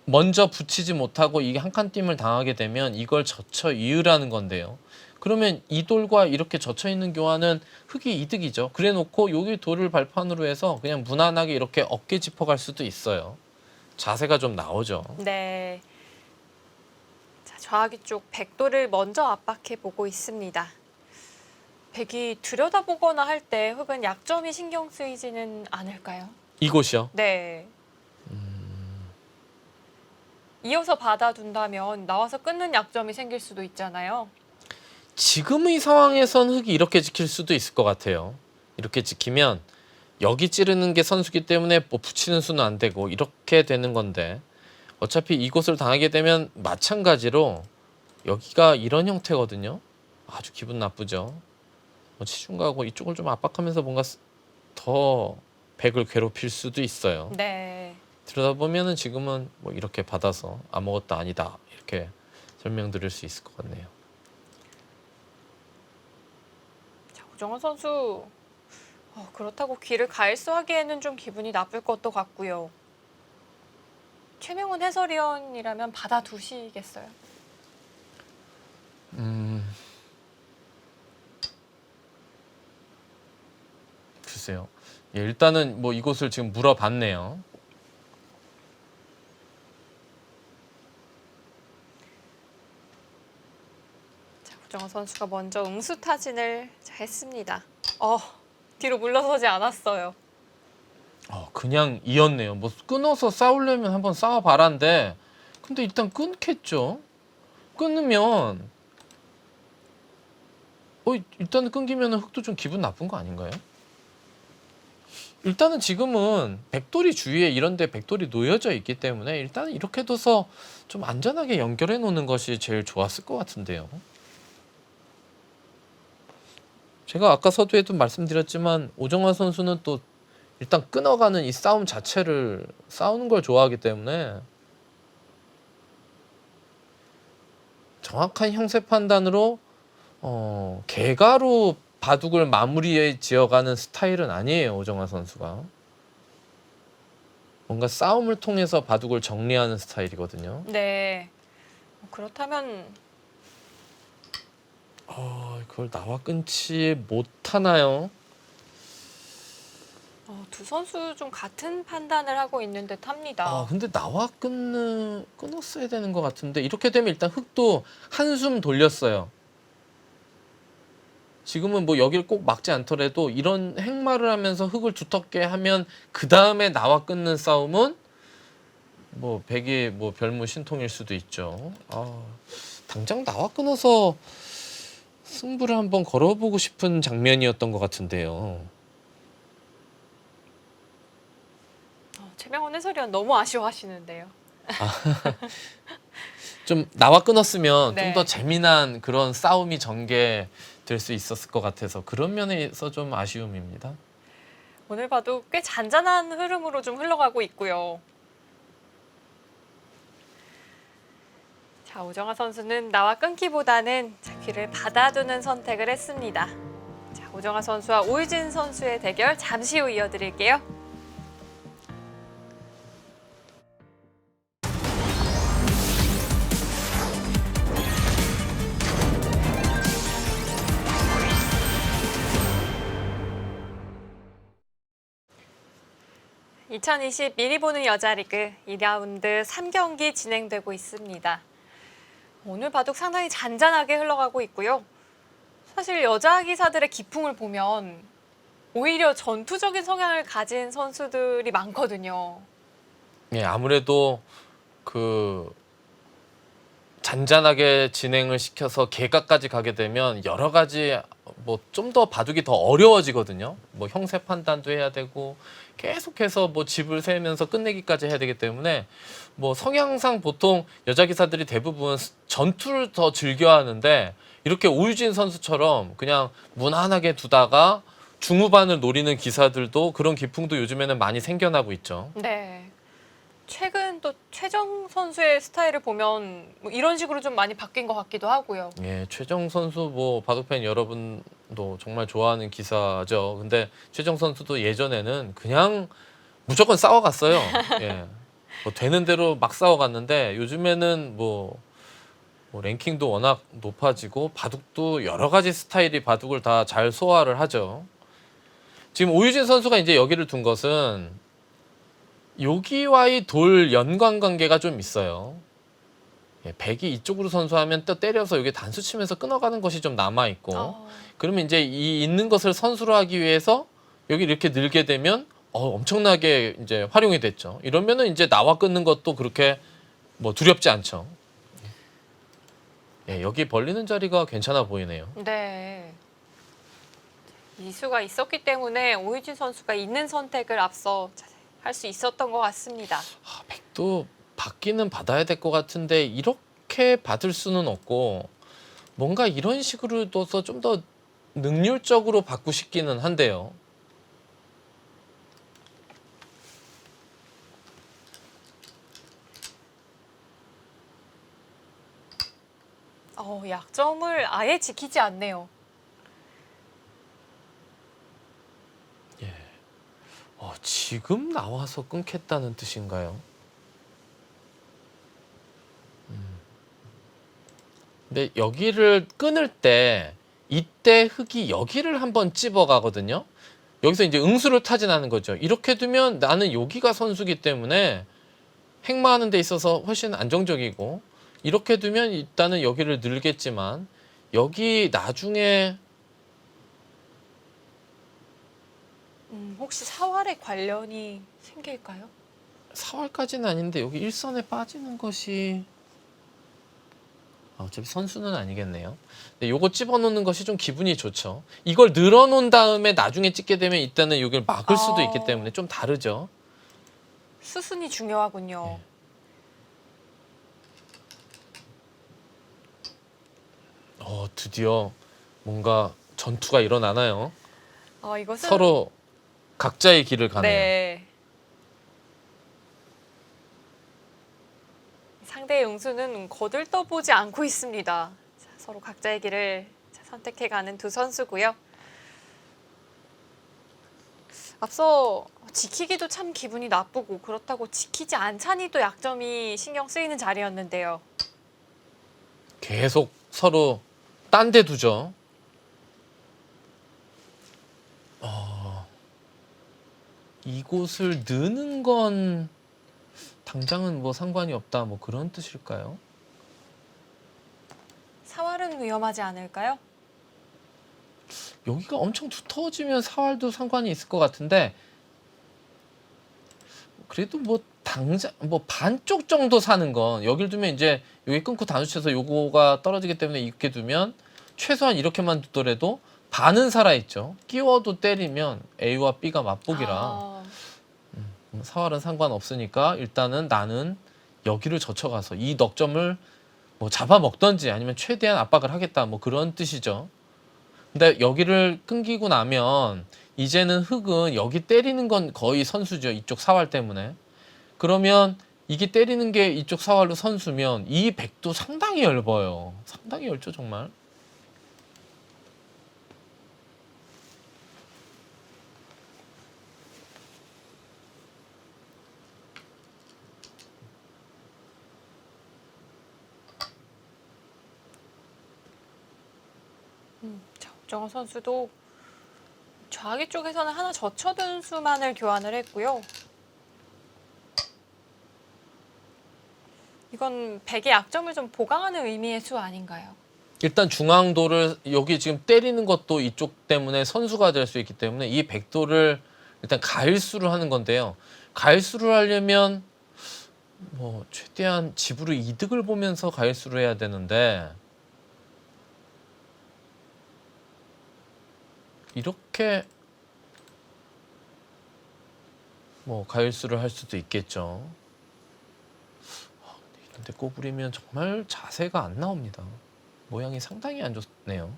먼저 붙이지 못하고 이게 한 칸 띄움을 당하게 되면 이걸 젖혀 이으라는 건데요. 그러면 이 돌과 이렇게 젖혀 있는 교환은 흙이 이득이죠. 그래 놓고 여기 돌을 발판으로 해서 그냥 무난하게 이렇게 어깨 짚어갈 수도 있어요. 자세가 좀 나오죠. 네. 자, 좌하기 쪽 백도를 먼저 압박해 보고 있습니다. 백이 들여다보거나 할 때 흙은 약점이 신경 쓰이지는 않을까요? 이곳이요. 네. 이어서 받아둔다면 나와서 끊는 약점이 생길 수도 있잖아요. 지금의 상황에선 흙이 이렇게 지킬 수도 있을 것 같아요. 이렇게 지키면 여기 찌르는 게 선수기 때문에 뭐 붙이는 수는 안 되고 이렇게 되는 건데 어차피 이곳을 당하게 되면 마찬가지로 여기가 이런 형태거든요. 아주 기분 나쁘죠. 치중가하고 이쪽을 좀 압박하면서 뭔가 더 백을 괴롭힐 수도 있어요. 네. 들여다보면은 지금은 뭐 이렇게 받아서 아무것도 아니다 이렇게 설명드릴 수 있을 것 같네요. 자, 오정환 선수 그렇다고 귀를 가일수하기에는 좀 기분이 나쁠 것도 같고요. 최명훈 해설위원이라면 받아두시겠어요? 글쎄요. 예, 일단은 뭐 이곳을 지금 물어봤네요. 자, 오정환 선수가 먼저 응수타진을 했습니다. 뒤로 물러서지 않았어요. 그냥 이었네요. 뭐 끊어서 싸우려면 한번 싸워봐란데 근데 일단 끊겠죠. 끊으면 일단은 끊기면 흙도 좀 기분 나쁜 거 아닌가요? 일단은 지금은 백돌이 주위에 이런데 백돌이 놓여져 있기 때문에 일단은 이렇게 둬서 좀 안전하게 연결해 놓는 것이 제일 좋았을 것 같은데요. 제가 아까 서두에도 말씀드렸지만 오정환 선수는 또 일단 끊어가는 이 싸움 자체를 싸우는 걸 좋아하기 때문에 정확한 형세 판단으로 개가로 바둑을 마무리에 지어가는 스타일은 아니에요. 오정환 선수가 뭔가 싸움을 통해서 바둑을 정리하는 스타일이거든요. 네. 그렇다면 그걸 나와 끊지 못하나요? 두 선수 좀 같은 판단을 하고 있는 듯합니다. 근데 나와 끊었어야 되는 것 같은데 이렇게 되면 일단 흙도 한숨 돌렸어요. 지금은 뭐 여기를 꼭 막지 않더라도 이런 행마를 하면서 흙을 두텁게 하면 그 다음에 나와 끊는 싸움은 뭐 백이 뭐 별무 신통일 수도 있죠. 당장 나와 끊어서 승부를 한번 걸어보고 싶은 장면이었던 것 같은데요. 최명훈 해설위원 너무 아쉬워하시는데요. 좀 나와 끊었으면 네. 좀 더 재미난 그런 싸움이 전개될 수 있었을 것 같아서 그런 면에서 좀 아쉬움입니다. 오늘 봐도 꽤 잔잔한 흐름으로 좀 흘러가고 있고요. 자, 오정환 선수는 나와 끊기보다는 귀를 받아두는 선택을 했습니다. 자, 오정환 선수와 오유진 선수의 대결 잠시 후 이어드릴게요. (2020) 미리 보는 여자리그 2라운드 3경기 진행되고 있습니다. 오늘 바둑 상당히 잔잔하게 흘러가고 있고요. 사실 여자 기사들의 기풍을 보면 오히려 전투적인 성향을 가진 선수들이 많거든요. 예, 아무래도 잔잔하게 진행을 시켜서 개각까지 가게 되면 여러 가지 뭐 좀 더 바둑이 더 어려워지거든요. 뭐 형세 판단도 해야 되고 계속해서 뭐 집을 세면서 끝내기까지 해야 되기 때문에 뭐 성향상 보통 여자 기사들이 대부분 전투를 더 즐겨 하는데 이렇게 오유진 선수처럼 그냥 무난하게 두다가 중후반을 노리는 기사들도 그런 기풍도 요즘에는 많이 생겨나고 있죠. 네. 최근 또 최정 선수의 스타일을 보면 뭐 이런 식으로 좀 많이 바뀐 것 같기도 하고요. 예, 최정 선수 뭐 바둑팬 여러분도 정말 좋아하는 기사죠. 근데 최정 선수도 예전에는 그냥 무조건 싸워갔어요. 예. 뭐 되는 대로 막 싸워갔는데 요즘에는 뭐 랭킹도 워낙 높아지고 바둑도 여러 가지 스타일이 바둑을 다 잘 소화를 하죠. 지금 오유진 선수가 이제 여기를 둔 것은 여기와의 돌 연관 관계가 좀 있어요. 예, 백이 이쪽으로 선수하면 또 때려서 여기 단수 치면서 끊어가는 것이 좀 남아 있고, 그러면 이제 이 있는 것을 선수로 하기 위해서 여기 이렇게 늘게 되면 엄청나게 이제 활용이 됐죠. 이러면은 이제 나와 끊는 것도 그렇게 뭐 두렵지 않죠. 예, 여기 벌리는 자리가 괜찮아 보이네요. 네. 이수가 있었기 때문에 오유진 선수가 있는 선택을 앞서 할 수 있었던 것 같습니다. 백도 받기는 받아야 될 것 같은데 이렇게 받을 수는 없고 뭔가 이런 식으로 둬서 좀 더 능률적으로 받고 싶기는 한데요. 약점을 아예 지키지 않네요. 지금 나와서 끊겠다는 뜻인가요? 근데 여기를 끊을 때 이때 흙이 여기를 한번 찝어가거든요. 여기서 이제 응수를 타진하는 거죠. 이렇게 두면 나는 여기가 선수기 때문에 행마하는 데 있어서 훨씬 안정적이고, 이렇게 두면 일단은 여기를 늘겠지만 여기 나중에 혹시 사활에 관련이 생길까요? 4월까지는 아닌데 여기 일선에 빠지는 것이 어차피 선수는 아니겠네요. 근데 요거 집어넣는 것이 좀 기분이 좋죠. 이걸 늘어놓은 다음에 나중에 찍게 되면 이때는 여기를 막을 수도 있기 때문에 좀 다르죠. 수순이 중요하군요. 드디어 뭔가 전투가 일어나나요? 이것은 서로 각자의 길을 가네요. 네. 상대의 응수는 거들떠보지 않고 있습니다. 자, 서로 각자의 길을 선택해가는 두 선수고요. 앞서 지키기도 참 기분이 나쁘고 그렇다고 지키지 않자니 또 약점이 신경 쓰이는 자리였는데요. 계속 서로 딴 데 두죠. 이곳을 느는 건 당장은 뭐 상관이 없다, 뭐 그런 뜻일까요? 사활은 위험하지 않을까요? 여기가 엄청 두터워지면 사활도 상관이 있을 것 같은데, 그래도 뭐 당장 뭐 반쪽 정도 사는 건 여길 두면 이제 여기 끊고 단수쳐서 요거가 떨어지기 때문에 이렇게 두면 최소한 이렇게만 두더라도 반은 살아있죠. 끼워도 때리면 A와 B가 맞보기라 사활은 상관없으니까 일단은 나는 여기를 젖혀가서 이 넉점을 뭐 잡아먹던지 아니면 최대한 압박을 하겠다, 뭐 그런 뜻이죠. 근데 여기를 끊기고 나면 이제는 흙은 여기 때리는 건 거의 선수죠. 이쪽 사활 때문에. 그러면 이게 때리는 게 이쪽 사활로 선수면 이 백도 상당히 얇아요. 상당히 얇죠, 정말. 정원 선수도 좌기 쪽에서는 하나 젖혀둔 수만을 교환을 했고요. 이건 백의 약점을 좀 보강하는 의미의 수 아닌가요? 일단 중앙도를 여기 지금 때리는 것도 이쪽 때문에 선수가 될 수 있기 때문에 이 백도를 일단 가일수를 하는 건데요. 가일수를 하려면 뭐 최대한 집으로 이득을 보면서 가일수를 해야 되는데 이렇게 뭐 가일수를 할 수도 있겠죠. 근데 꼬부리면 정말 자세가 안 나옵니다. 모양이 상당히 안 좋네요.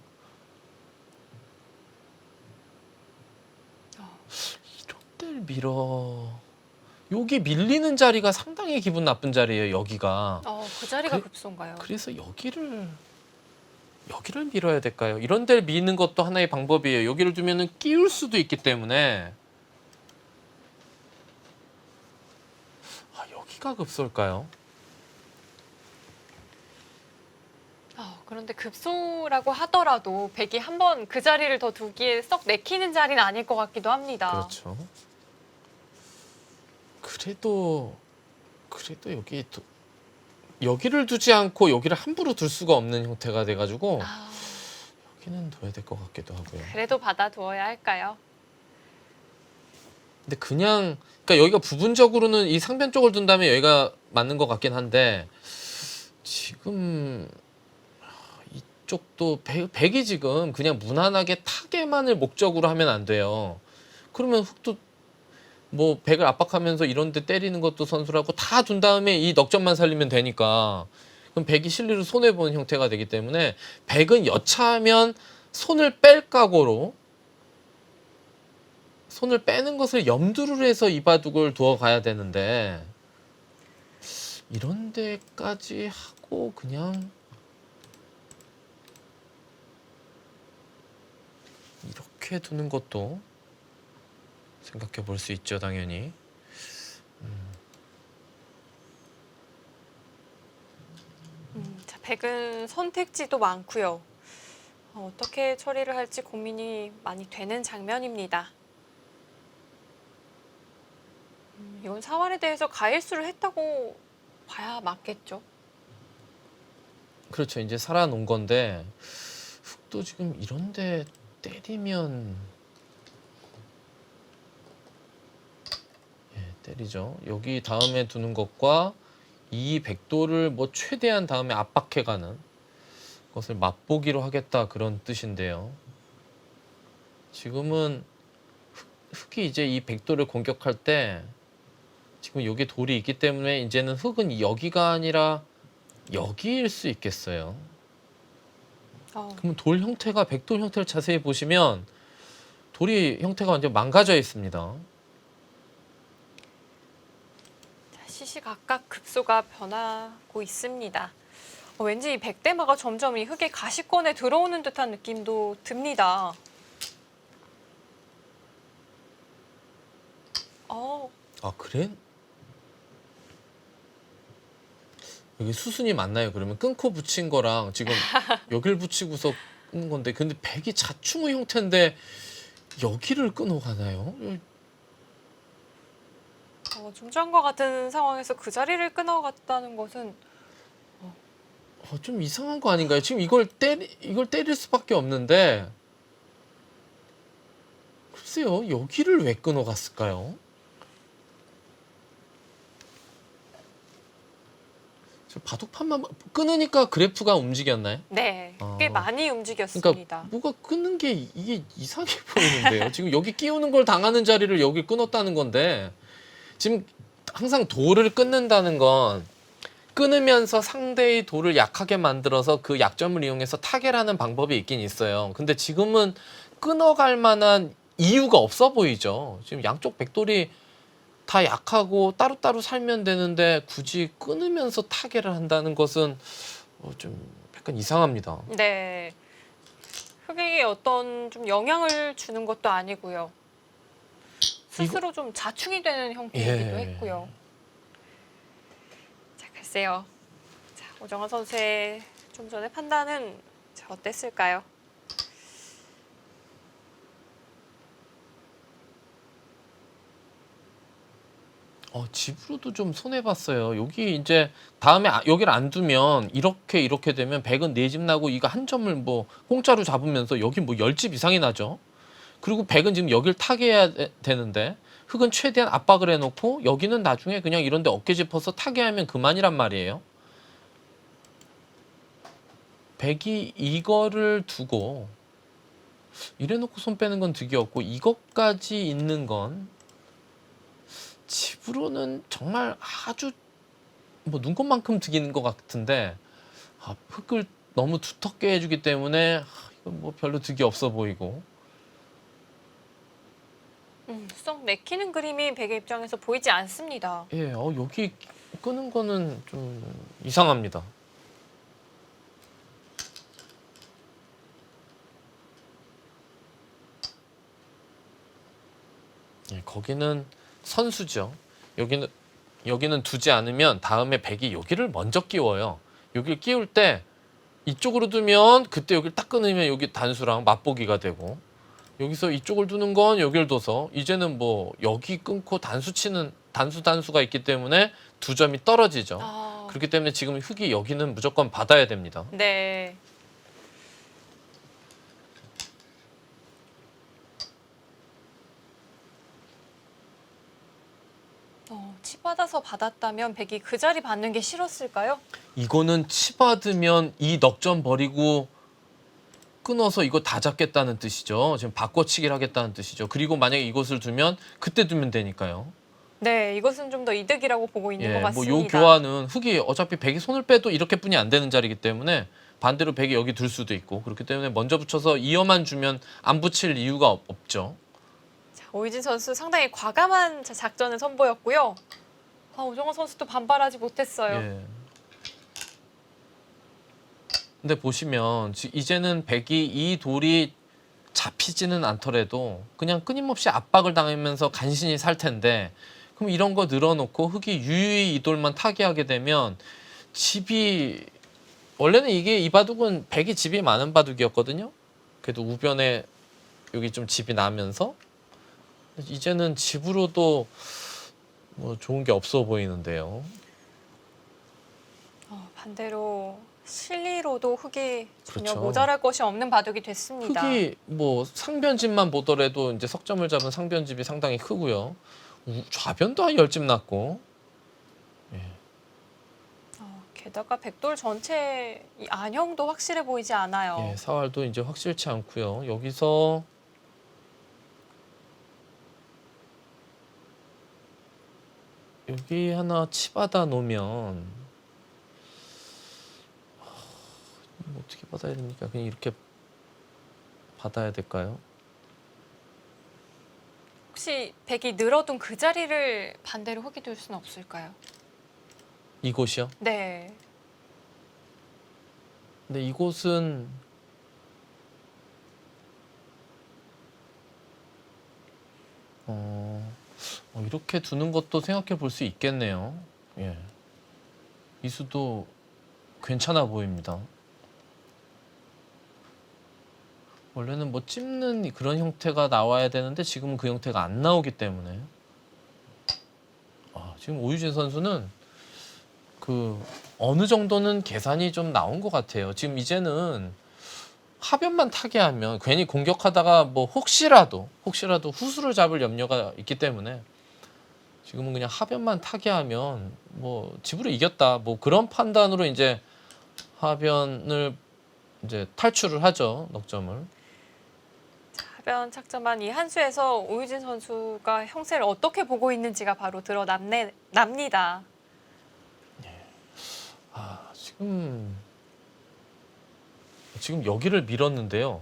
이런 데를 밀어. 여기 밀리는 자리가 상당히 기분 나쁜 자리예요. 여기가. 그 자리가 그- 급소인가요? 그래서 여기를 밀어야 될까요? 이런 데를 미는 것도 하나의 방법이에요. 여기를 두면은 끼울 수도 있기 때문에. 여기가 급소일까요? 그런데 급소라고 하더라도 백이 한 번 그 자리를 더 두기에 썩 내키는 자리는 아닐 것 같기도 합니다. 그렇죠. 그래도 여기를 두지 않고 여기를 함부로 둘 수가 없는 형태가 돼가지고 여기는 둬야 될 것 같기도 하고요. 그래도 받아두어야 할까요? 근데 그러니까 여기가 부분적으로는 이 상변 쪽을 둔다면 여기가 맞는 것 같긴 한데 지금 이쪽도 백이 지금 그냥 무난하게 타게만을 목적으로 하면 안 돼요. 그러면 흑도 뭐 백을 압박하면서 이런 데 때리는 것도 선수라고 다 둔 다음에 이 넉점만 살리면 되니까 그럼 백이 실리로 손해보는 형태가 되기 때문에 백은 여차하면 손을 뺄 각오로 손을 빼는 것을 염두를 해서 이 바둑을 두어 가야 되는데 이런 데까지 하고 그냥 이렇게 두는 것도 생각해 볼 수 있죠, 당연히. 자, 백은 선택지도 많고요. 어떻게 처리를 할지 고민이 많이 되는 장면입니다. 이건 사활에 대해서 가일수를 했다고 봐야 맞겠죠. 그렇죠. 이제 살아놓은 건데 흑도 지금 이런데 때리면 때리죠. 여기 다음에 두는 것과 이 백도를 뭐 최대한 다음에 압박해가는 것을 맛보기로 하겠다 그런 뜻인데요. 지금은 흑이 이제 이 백도를 공격할 때 지금 여기 돌이 있기 때문에 이제는 흑은 여기가 아니라 여기일 수 있겠어요. 그럼 돌 형태가 백돌 형태를 자세히 보시면 돌이 형태가 완전 망가져 있습니다. 자, 시시각각 급소가 변하고 있습니다. 왠지 이 백대마가 점점 이 흑의 가시권에 들어오는 듯한 느낌도 듭니다. 아, 그래? 여기 수순이 맞나요? 그러면 끊고 붙인 거랑 지금 여길 붙이고서 끊는 건데 근데 백이 자충의 형태인데 여기를 끊어 가나요? 중장과 같은 상황에서 그 자리를 끊어갔다는 것은 좀 이상한 거 아닌가요? 지금 이걸 때릴 수밖에 없는데 글쎄요, 여기를 왜 끊어 갔을까요? 바둑판만 끊으니까 그래프가 움직였나요? 네, 꽤 많이 움직였습니다. 그러니까 뭐가 끊는 게 이게 이상해 보이는데요. 지금 여기 끼우는 걸 당하는 자리를 여기 끊었다는 건데 지금 항상 돌을 끊는다는 건 끊으면서 상대의 돌을 약하게 만들어서 그 약점을 이용해서 타결하는 방법이 있긴 있어요. 근데 지금은 끊어갈 만한 이유가 없어 보이죠. 지금 양쪽 백돌이 다 약하고 따로따로 살면 되는데 굳이 끊으면서 타결을 한다는 것은 좀 약간 이상합니다. 네, 흑에게 어떤 좀 영향을 주는 것도 아니고요. 스스로 좀 자충이 되는 형태이기도 했고요. 자, 글쎄요. 자, 오정환 선수의 좀 전에 판단은 어땠을까요? 집으로도 좀 손해봤어요. 여기 이제 다음에 여기를 안 두면 이렇게 되면 백은 4집 나고 이거 한 점을 뭐 공짜로 잡으면서 여기 뭐 10집 이상이 나죠. 그리고 백은 지금 여길 타개해야 되는데 흙은 최대한 압박을 해놓고 여기는 나중에 그냥 이런데 어깨 짚어서 타게 하면 그만이란 말이에요. 백이 이거를 두고 이래놓고 손 빼는 건 득이 없고 이것까지 있는 건 집으로는 정말 아주 뭐 눈꽃만큼 득인 것 같은데 흙을 너무 두텁게 해주기 때문에 이건 뭐 별로 득이 없어 보이고. 썩 내키는 그림이 백의 입장에서 보이지 않습니다. 예, 여기 끄는 거는 좀 이상합니다. 예, 거기는 선수죠. 여기는 두지 않으면 다음에 백이 여기를 먼저 끼워요. 여기를 끼울 때 이쪽으로 두면 그때 여기를 딱 끊으면 여기 단수랑 맞보기가 되고, 여기서 이쪽을 두는 건 여기를 둬서 이제는 뭐 여기 끊고 단수가 있기 때문에 두 점이 떨어지죠. 그렇기 때문에 지금 흙이 여기는 무조건 받아야 됩니다. 네. 치 받아서 받았다면 백이 그 자리 받는 게 싫었을까요? 이거는 치 받으면 이 넉점 버리고 끊어서 이거 다 잡겠다는 뜻이죠. 지금 바꿔치기를 하겠다는 뜻이죠. 그리고 만약에 이것을 두면 그때 두면 되니까요. 네, 이것은 좀 더 이득이라고 보고 있는 것 같습니다. 뭐 요 교환은 흙이 어차피 백이 손을 빼도 이렇게뿐이 안 되는 자리이기 때문에 반대로 백이 여기 둘 수도 있고, 그렇기 때문에 먼저 붙여서 이어만 주면 안 붙일 이유가 없죠. 자, 오유진 선수 상당히 과감한 작전을 선보였고요. 오정환 선수도 반발하지 못했어요. 예. 근데 보시면 이제는 백이 이 돌이 잡히지는 않더라도 그냥 끊임없이 압박을 당하면서 간신히 살 텐데, 그럼 이런 거 늘어놓고 흙이 유유히 이 돌만 타게 하게 되면 집이, 원래는 이게 이 바둑은 백이 집이 많은 바둑이었거든요. 그래도 우변에 여기 좀 집이 나면서 이제는 집으로도 뭐 좋은 게 없어 보이는데요. 반대로 실리로도 흙이 전혀 그렇죠. 모자랄 것이 없는 바둑이 됐습니다. 흙이 뭐 상변집만 보더라도 이제 석점을 잡은 상변집이 상당히 크고요. 좌변도 한 10집 났고. 게다가 백돌 전체 이 안형도 확실해 보이지 않아요. 예, 사활도 이제 확실치 않고요. 여기서 여기 하나 치받아 놓으면 어떻게 받아야 됩니까? 그냥 이렇게 받아야 될까요? 혹시 백이 늘어둔 그 자리를 반대로 흙이 둘 수는 없을까요? 이곳이요? 네. 근데 이곳은 이렇게 두는 것도 생각해 볼 수 있겠네요. 예. 이 수도 괜찮아 보입니다. 원래는 뭐 찝는 그런 형태가 나와야 되는데 지금은 그 형태가 안 나오기 때문에 지금 오유진 선수는 그 어느 정도는 계산이 좀 나온 것 같아요. 지금 이제는 하변만 타게 하면 괜히 공격하다가 뭐 혹시라도 후수를 잡을 염려가 있기 때문에 지금은 그냥 하변만 타게 하면 뭐 집으로 이겼다 뭐 그런 판단으로 이제 하변을 이제 탈출을 하죠. 넉점을. 하변 착점한 이 한 수에서 오유진 선수가 형세를 어떻게 보고 있는지가 바로 드러납니다. 지금 여기를 밀었는데요.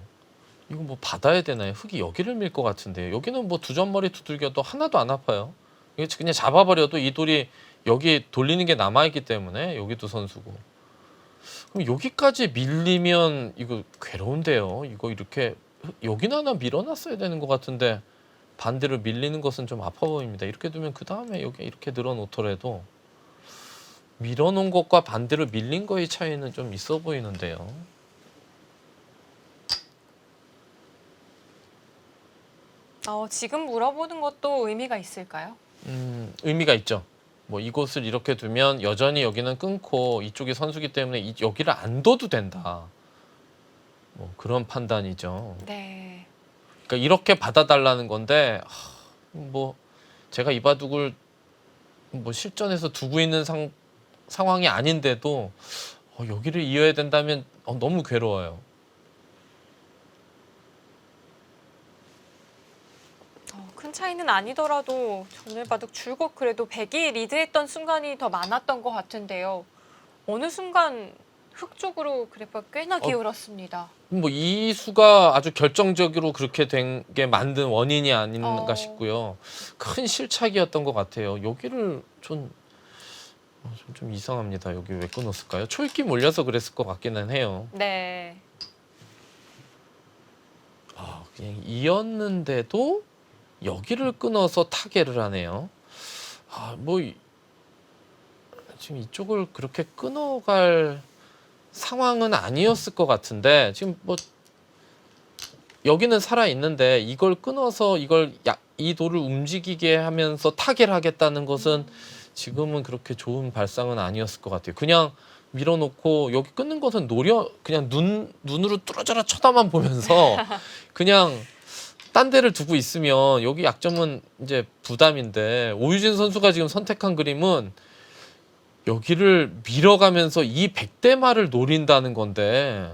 이거 뭐 받아야 되나요? 흙이 여기를 밀 것 같은데요. 여기는 뭐 두 점머리 두들겨도 하나도 안 아파요. 이게 그냥 잡아버려도 이 돌이 여기 돌리는 게 남아있기 때문에 여기도 선수고. 그럼 여기까지 밀리면 이거 괴로운데요. 이거 이렇게 여기는 하나 밀어놨어야 되는 것 같은데 반대로 밀리는 것은 좀 아파 보입니다. 이렇게 두면 그 다음에 여기 이렇게 늘어놓더라도 밀어놓은 것과 반대로 밀린 거의 차이는 좀 있어 보이는데요. 지금 물어보는 것도 의미가 있을까요? 의미가 있죠. 뭐 이곳을 이렇게 두면 여전히 여기는 끊고 이쪽이 선수기 때문에 여기를 안 둬도 된다. 뭐 그런 판단이죠. 네. 그러니까 이렇게 받아달라는 건데 뭐 제가 이 바둑을 뭐 실전에서 두고 있는 상황이 아닌데도 여기를 이어야 된다면 너무 괴로워요. 큰 차이는 아니더라도 오늘 바둑 줄곧 그래도 백이 리드했던 순간이 더 많았던 것 같은데요. 어느 순간 흑 쪽으로 그래프가 꽤나 기울었습니다. 뭐 이 수가 아주 결정적으로 그렇게 된 게 만든 원인이 아닌가 싶고요. 큰 실착이었던 것 같아요. 여기를 좀 이상합니다. 여기 왜 끊었을까요? 초읽기 몰려서 그랬을 것 같기는 해요. 네. 그냥 이었는데도 여기를 끊어서 타개를 하네요. 지금 이쪽을 그렇게 끊어갈 상황은 아니었을 것 같은데 지금 뭐 여기는 살아 있는데 이걸 끊어서 이 돌을 움직이게 하면서 타개를 하겠다는 것은 지금은 그렇게 좋은 발상은 아니었을 것 같아요. 그냥 밀어놓고 여기 끊는 것은 그냥 눈으로 뚫어져라 쳐다만 보면서 그냥 딴 데를 두고 있으면 여기 약점은 이제 부담인데 오유진 선수가 지금 선택한 그림은 여기를 밀어가면서 이 백대마를 노린다는 건데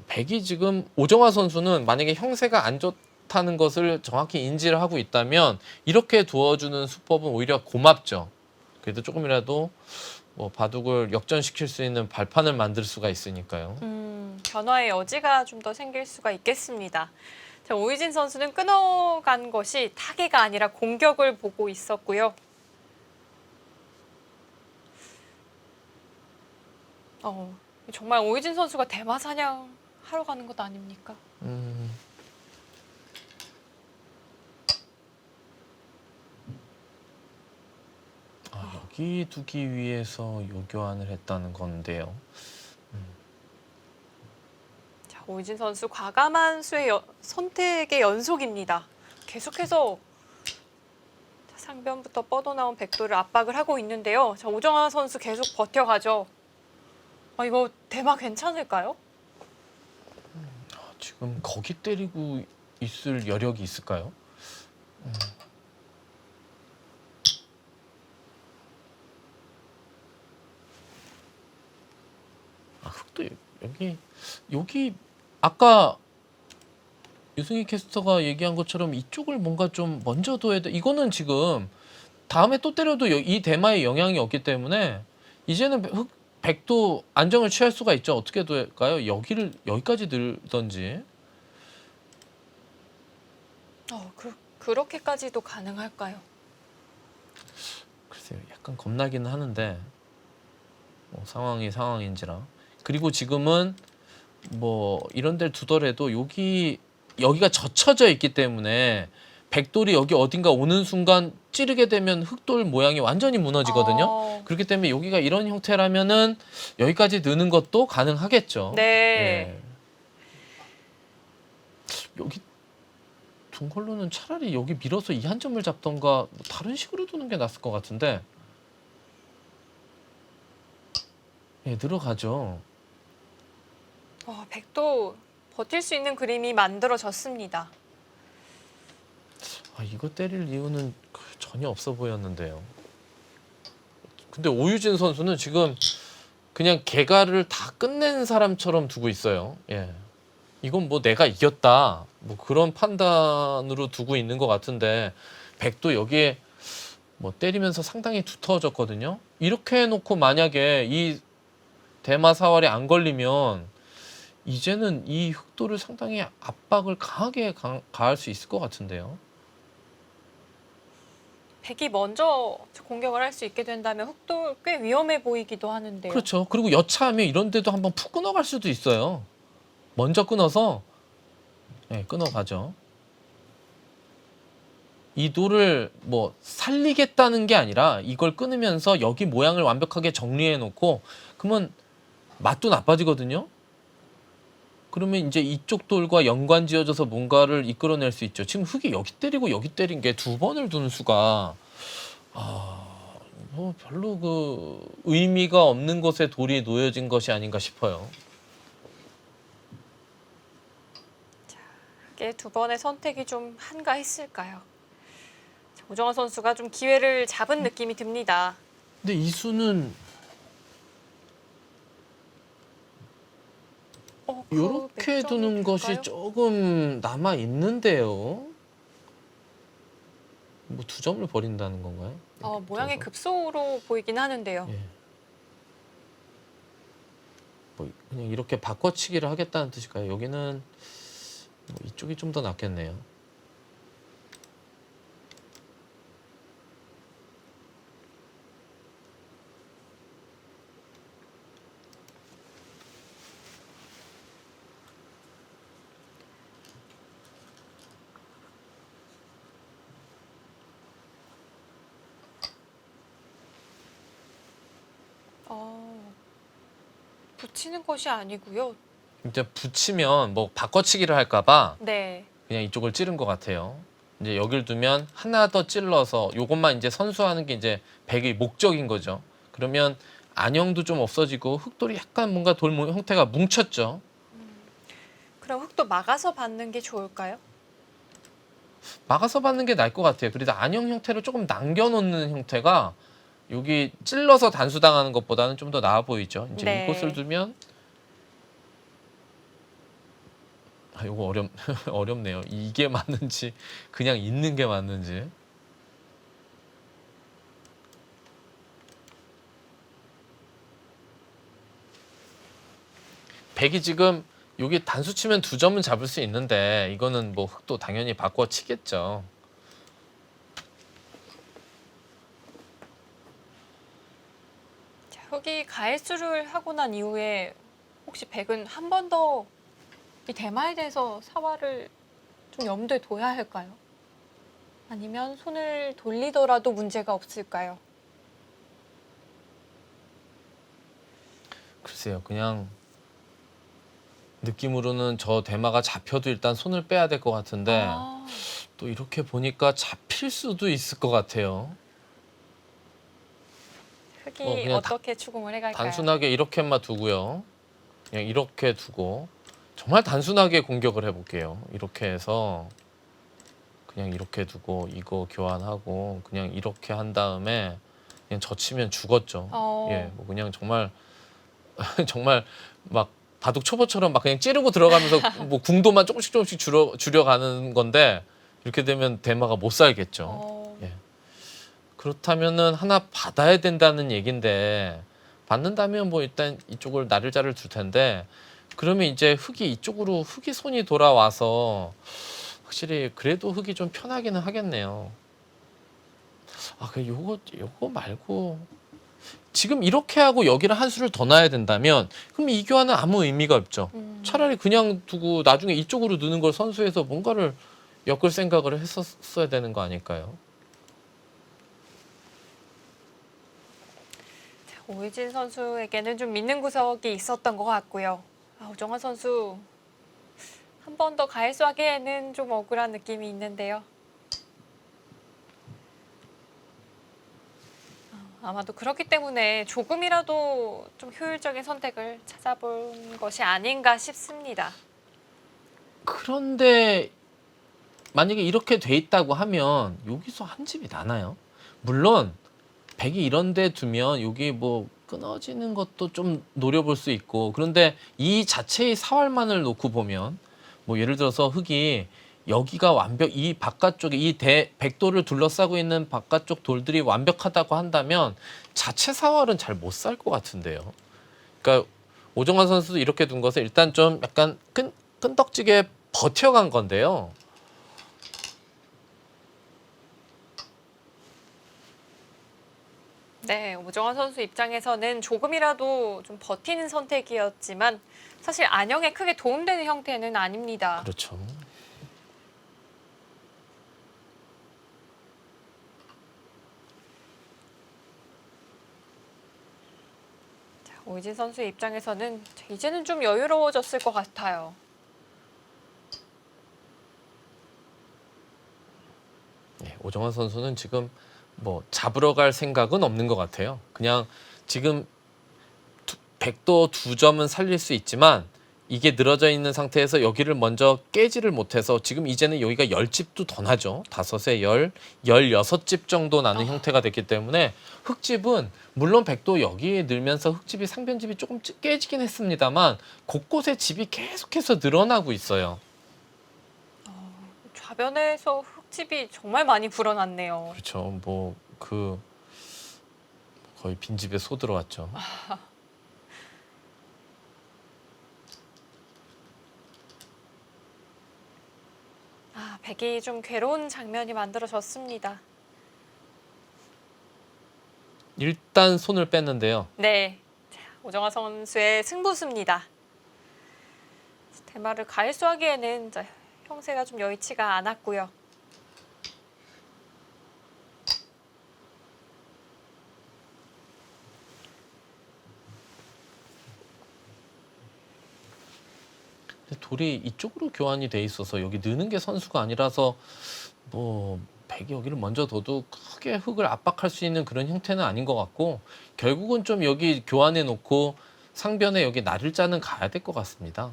백이 지금 오정화 선수는 만약에 형세가 안 좋다는 것을 정확히 인지를 하고 있다면 이렇게 두어주는 수법은 오히려 고맙죠. 그래도 조금이라도 뭐 바둑을 역전시킬 수 있는 발판을 만들 수가 있으니까요. 변화의 여지가 좀 더 생길 수가 있겠습니다. 자, 오유진 선수는 끊어간 것이 타개가 아니라 공격을 보고 있었고요. 정말 오유진 선수가 대마 사냥 하러 가는 것 아닙니까? 여기 두기 위해서 요 교환을 했다는 건데요. 자, 오유진 선수 과감한 수의 선택의 연속입니다. 계속해서 상변부터 뻗어나온 백도를 압박을 하고 있는데요. 자, 오정화 선수 계속 버텨가죠. 이거 대마 괜찮을까요? 지금 거기 때리고 있을 여력이 있을까요? 흑도 여기 아까 유승희 캐스터가 얘기한 것처럼 이쪽을 뭔가 좀 먼저 둬야 돼. 이거는 지금 다음에 또 때려도 이 대마에 영향이 없기 때문에 이제는 백도 안정을 취할 수가 있죠. 어떻게 될까요? 여기까지 늘던지. 그렇게까지도 가능할까요? 글쎄요. 약간 겁나기는 하는데 상황이 상황인지라. 그리고 지금은 뭐 이런 데를 두더라도 여기가 젖혀져 있기 때문에 백돌이 여기 어딘가 오는 순간 찌르게 되면 흑돌 모양이 완전히 무너지거든요. 그렇기 때문에 여기가 이런 형태라면은 여기까지 느는 것도 가능하겠죠. 네. 여기 둔 걸로는 차라리 여기 밀어서 이 한 점을 잡던가 뭐 다른 식으로 두는 게 낫을 것 같은데. 들어가죠. 백도 버틸 수 있는 그림이 만들어졌습니다. 이거 때릴 이유는 전혀 없어 보였는데요. 근데 오유진 선수는 지금 그냥 개가를 다 끝낸 사람처럼 두고 있어요. 이건 뭐 내가 이겼다. 뭐 그런 판단으로 두고 있는 것 같은데 백도 여기에 뭐 때리면서 상당히 두터워졌거든요. 이렇게 해놓고 만약에 이 대마 사활이 안 걸리면 이제는 이 흑도를 상당히 압박을 강하게 가할 수 있을 것 같은데요. 백이 먼저 공격을 할 수 있게 된다면 흑도 꽤 위험해 보이기도 하는데요. 그렇죠. 그리고 여차하면 이런 데도 한번 푹 끊어갈 수도 있어요. 먼저 끊어서 끊어가죠. 이 돌을 뭐 살리겠다는 게 아니라 이걸 끊으면서 여기 모양을 완벽하게 정리해 놓고 그러면 맛도 나빠지거든요. 그러면 이제 이쪽 돌과 연관 지어져서 뭔가를 이끌어낼 수 있죠. 지금 흑이 여기 때리고 여기 때린 게 두 번을 두는 수가 뭐 별로 그 의미가 없는 것에 돌이 놓여진 것이 아닌가 싶어요. 흑의 두 번의 선택이 좀 한가했을까요? 오정환 선수가 좀 기회를 잡은 느낌이 듭니다. 근데 이 수는 그 이렇게 몇 점이 두는 것이 될까요? 조금 남아 있는데요. 뭐 2점을 버린다는 건가요? 모양이 붙어서? 급소로 보이긴 하는데요. 예. 뭐 그냥 이렇게 바꿔치기를 하겠다는 뜻일까요? 여기는 뭐 이쪽이 좀 더 낫겠네요. 붙이는 것이 아니고요. 이제 붙이면 뭐 바꿔치기를 할까봐 네. 그냥 이쪽을 찌른 것 같아요. 이제 여길 두면 하나 더 찔러서 요것만 이제 선수하는 게 이제 백의 목적인 거죠. 그러면 안형도 좀 없어지고 흑돌이 약간 뭔가 돌 형태가 뭉쳤죠. 그럼 흙도 막아서 받는 게 좋을까요? 막아서 받는 게 나을 것 같아요. 그래도 안형 형태로 조금 남겨놓는 형태가 여기 찔러서 단수당하는 것보다는 좀 더 나아 보이죠. 이제 네. 이곳을 두면 이거 어렵네요. 이게 맞는지 그냥 있는 게 맞는지. 백이 지금 여기 단수 치면 2점은 잡을 수 있는데 이거는 뭐 흑도 당연히 바꿔 치겠죠. 자, 흙이 가해수를 하고 난 이후에 혹시 백은 한 번 더 이 대마에 대해서 사활을 좀 염두에 둬야 할까요? 아니면 손을 돌리더라도 문제가 없을까요? 글쎄요, 그냥 느낌으로는 저 대마가 잡혀도 일단 손을 빼야 될 것 같은데 또 이렇게 보니까 잡힐 수도 있을 것 같아요. 흙이 그냥 어떻게 추궁을 해갈까요? 단순하게 이렇게만 두고요. 그냥 이렇게 두고 정말 단순하게 공격을 해볼게요. 이렇게 해서 그냥 이렇게 두고 이거 교환하고 그냥 이렇게 한 다음에 그냥 젖히면 죽었죠. 예, 뭐 그냥 정말 정말 막 바둑 초보처럼 막 그냥 찌르고 들어가면서 뭐 궁도만 조금씩 줄여가는 건데 이렇게 되면 대마가 못 살겠죠. 예. 그렇다면은 하나 받아야 된다는 얘긴데 받는다면 뭐 일단 이쪽을 나를자를 둘 텐데 그러면 이제 흙이 손이 돌아와서 확실히 그래도 흙이 좀 편하기는 하겠네요. 요거 말고 지금 이렇게 하고 여기를 한 수를 더 놔야 된다면 그럼 이 교환은 아무 의미가 없죠. 차라리 그냥 두고 나중에 이쪽으로 넣는 걸 선수해서 뭔가를 엮을 생각을 했었어야 되는 거 아닐까요? 오희진 선수에게는 좀 믿는 구석이 있었던 것 같고요. 오정환 선수 한 번 더 가해수하기에는 좀 억울한 느낌이 있는데요. 아마도 그렇기 때문에 조금이라도 좀 효율적인 선택을 찾아본 것이 아닌가 싶습니다. 그런데 만약에 이렇게 돼 있다고 하면 여기서 한 집이 나나요? 물론 백이 이런 데 두면 여기 뭐 끊어지는 것도 좀 노려볼 수 있고 그런데 이 자체의 사활만을 놓고 보면 뭐 예를 들어서 흙이 여기가 이 바깥쪽에 백도를 둘러싸고 있는 바깥쪽 돌들이 완벽하다고 한다면 자체 사활은 잘 못 살 것 같은데요. 그러니까 오정환 선수도 이렇게 둔 것을 일단 좀 약간 끈덕지게 버텨간 건데요. 네, 오정환 선수 입장에서는 조금이라도 좀 버티는 선택이었지만 사실 안형에 크게 도움되는 형태는 아닙니다. 그렇죠. 오희진 선수의 입장에서는 이제는 좀 여유로워졌을 것 같아요. 네, 오정환 선수는 지금 뭐 잡으러 갈 생각은 없는 것 같아요. 그냥 지금 백도 2점은 살릴 수 있지만 이게 늘어져 있는 상태에서 여기를 먼저 깨지를 못해서 지금 이제는 여기가 10집도 더 나죠. 5에 16집 정도 나는 형태가 됐기 때문에 흙집은 물론 백도 여기에 늘면서 흙집이 상변집이 조금 깨지긴 했습니다만 곳곳에 집이 계속해서 늘어나고 있어요. 좌변에서 흙집이 정말 많이 불어났네요. 그렇죠. 뭐 그 거의 빈집에 소 들어왔죠. 아, 백이 좀 괴로운 장면이 만들어졌습니다. 일단 손을 뺐는데요. 네, 자, 오정아 선수의 승부수입니다. 대마를 가일수하기에는 자, 형세가 좀 여의치가 않았고요. 근데 돌이 이쪽으로 교환이 돼 있어서 여기 느는 게 선수가 아니라서 뭐 백이 여기를 먼저 둬도 크게 흙을 압박할 수 있는 그런 형태는 아닌 것 같고 결국은 좀 여기 교환해 놓고 상변에 여기 나를자는 가야 될 것 같습니다.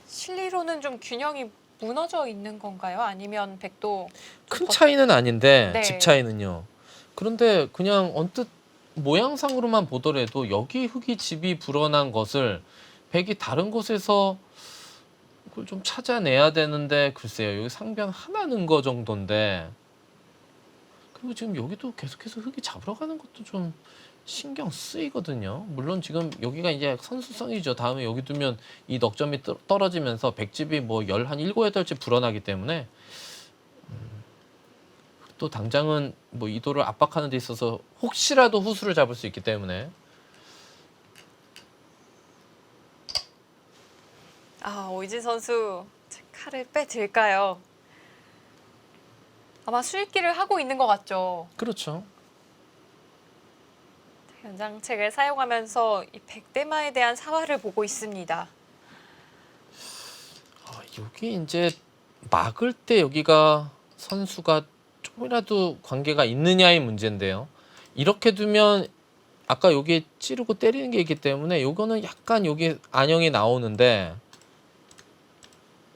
실리로는 좀 균형이 무너져 있는 건가요? 아니면 백도 큰 차이는 아닌데 네. 집 차이는요. 그런데 그냥 언뜻 모양상으로만 보더라도 여기 흙이 집이 불어난 것을 백이 다른 곳에서 그걸 좀 찾아내야 되는데 글쎄요. 여기 상변 하나 넣은 거 정도인데 그리고 지금 여기도 계속해서 흙이 잡으러 가는 것도 좀 신경 쓰이거든요. 물론 지금 여기가 이제 선수성이죠. 다음에 여기 두면 이 넉점이 떨어지면서 백집이 뭐 17, 8집 불어나기 때문에 또 당장은 뭐 이도를 압박하는 데 있어서 혹시라도 후수를 잡을 수 있기 때문에 아, 오이진 선수 칼을 빼들까요? 아마 수익기를 하고 있는 것 같죠. 그렇죠. 연장책을 사용하면서 이 백대마에 대한 사활을 보고 있습니다. 여기 이제 막을 때 여기가 선수가 조금이라도 관계가 있느냐의 문제인데요. 이렇게 두면 아까 여기 찌르고 때리는 게 있기 때문에 요거는 약간 여기 안형이 나오는데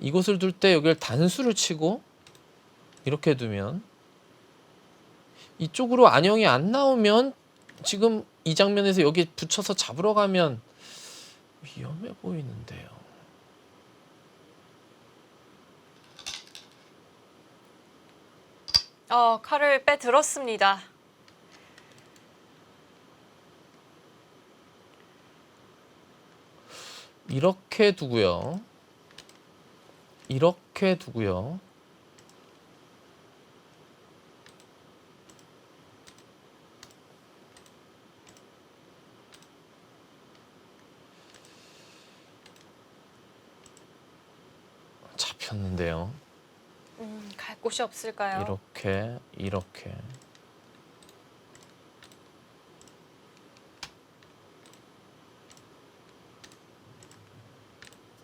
이곳을 둘 때 여기를 단수를 치고 이렇게 두면 이쪽으로 안형이 안 나오면 지금 이 장면에서 여기 붙여서 잡으러 가면 위험해 보이는데요. 칼을 빼들었습니다. 이렇게 두고요. 이렇게 두고요. 잡혔는데요. 갈 곳이 없을까요? 이렇게.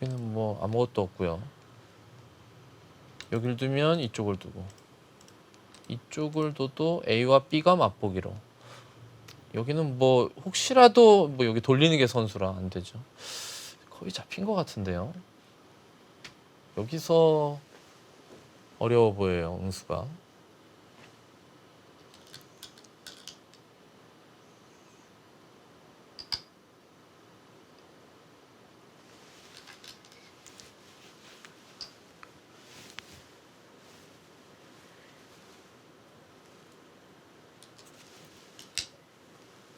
여기는 뭐 아무것도 없고요. 여길 두면 이쪽을 두고 이쪽을 둬도 A와 B가 맛보기로. 여기는 뭐 혹시라도 뭐 여기 돌리는 게 선수라 안 되죠. 거의 잡힌 것 같은데요. 여기서 어려워 보여요, 응수가.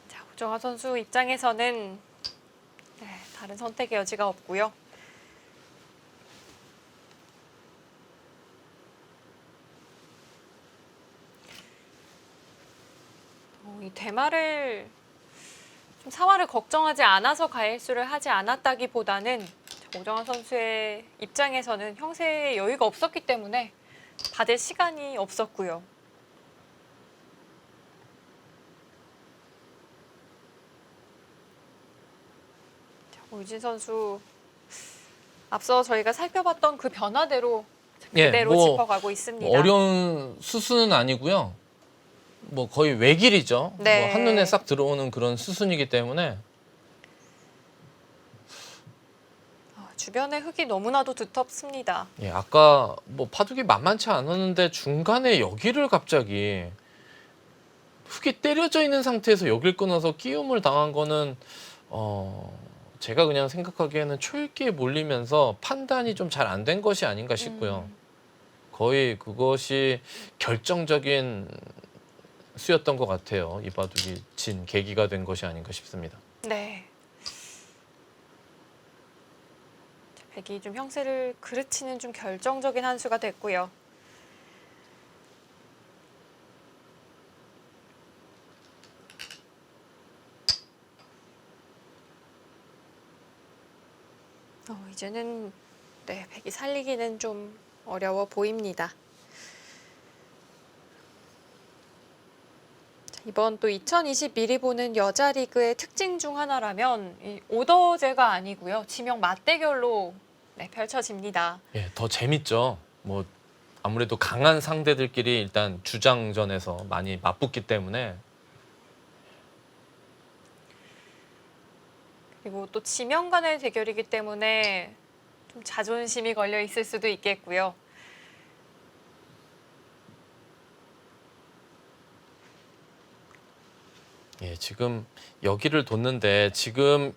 자, 오정아 선수 입장에서는 다른 선택의 여지가 없고요. 이 대마를 좀 사활을 걱정하지 않아서 가일수를 하지 않았다기보다는 오정아 선수의 입장에서는 형세의 여유가 없었기 때문에 받을 시간이 없었고요. 오유진 선수 앞서 저희가 살펴봤던 그 변화대로 그대로 뭐 짚어가고 있습니다. 어려운 수순은 아니고요. 뭐 거의 외길이죠. 네. 뭐 한눈에 싹 들어오는 그런 수순이기 때문에 주변에 흙이 너무나도 두텁습니다. 예, 아까 뭐 파둑이 만만치 않았는데 중간에 여기를 갑자기 흙이 때려져 있는 상태에서 여길 끊어서 끼움을 당한 거는 제가 그냥 생각하기에는 초읽기에 몰리면서 판단이 좀 잘 안 된 것이 아닌가 싶고요. 거의 그것이 결정적인 수였던 것 같아요. 이 바둑이 진 계기가 된 것이 아닌가 싶습니다. 네. 자, 백이 좀 형세를 그르치는 좀 결정적인 한 수가 됐고요. 이제는 네, 백이 살리기는 좀 어려워 보입니다. 자, 이번 또 2020 미리 보는 여자 리그의 특징 중 하나라면 이 오더제가 아니고요. 지명 맞대결로 네, 펼쳐집니다. 예, 더 재밌죠. 뭐 아무래도 강한 상대들끼리 일단 주장전에서 많이 맞붙기 때문에 그리고 또 지명 간의 대결이기 때문에 좀 자존심이 걸려 있을 수도 있겠고요. 예, 지금 여기를 뒀는데 지금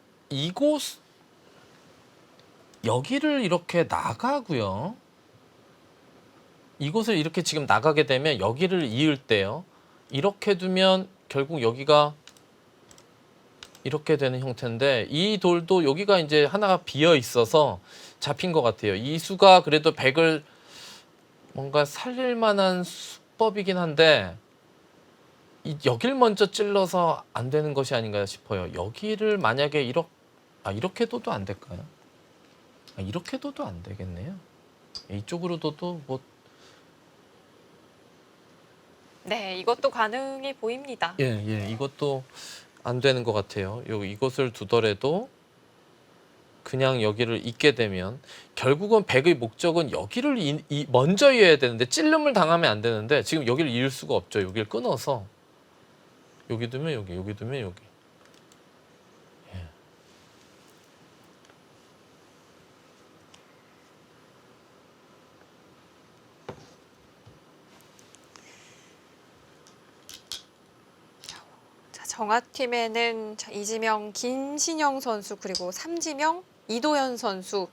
여기를 이렇게 나가고요. 이곳을 이렇게 지금 나가게 되면 여기를 이을 때요. 이렇게 두면 결국 여기가 이렇게 되는 형태인데 이 돌도 여기가 이제 하나가 비어 있어서 잡힌 것 같아요. 이 수가 그래도 백을 뭔가 살릴 만한 수법이긴 한데 여길 먼저 찔러서 안 되는 것이 아닌가 싶어요. 여기를 만약에 이렇게 둬도 안 될까요? 이렇게 둬도 안 되겠네요. 이쪽으로 둬도 뭐 네, 이것도 가능해 보입니다. 예, 이것도 안 되는 것 같아요. 이것을 두더라도 그냥 여기를 잇게 되면 결국은 백의 목적은 여기를 먼저 이어야 되는데 찔름을 당하면 안 되는데 지금 여기를 이을 수가 없죠. 여기를 끊어서 여기 두면 여기 두면 여기. 예. 자, 정아팀에는 이지명 김신영 선수 그리고 삼지명 이도현 선수,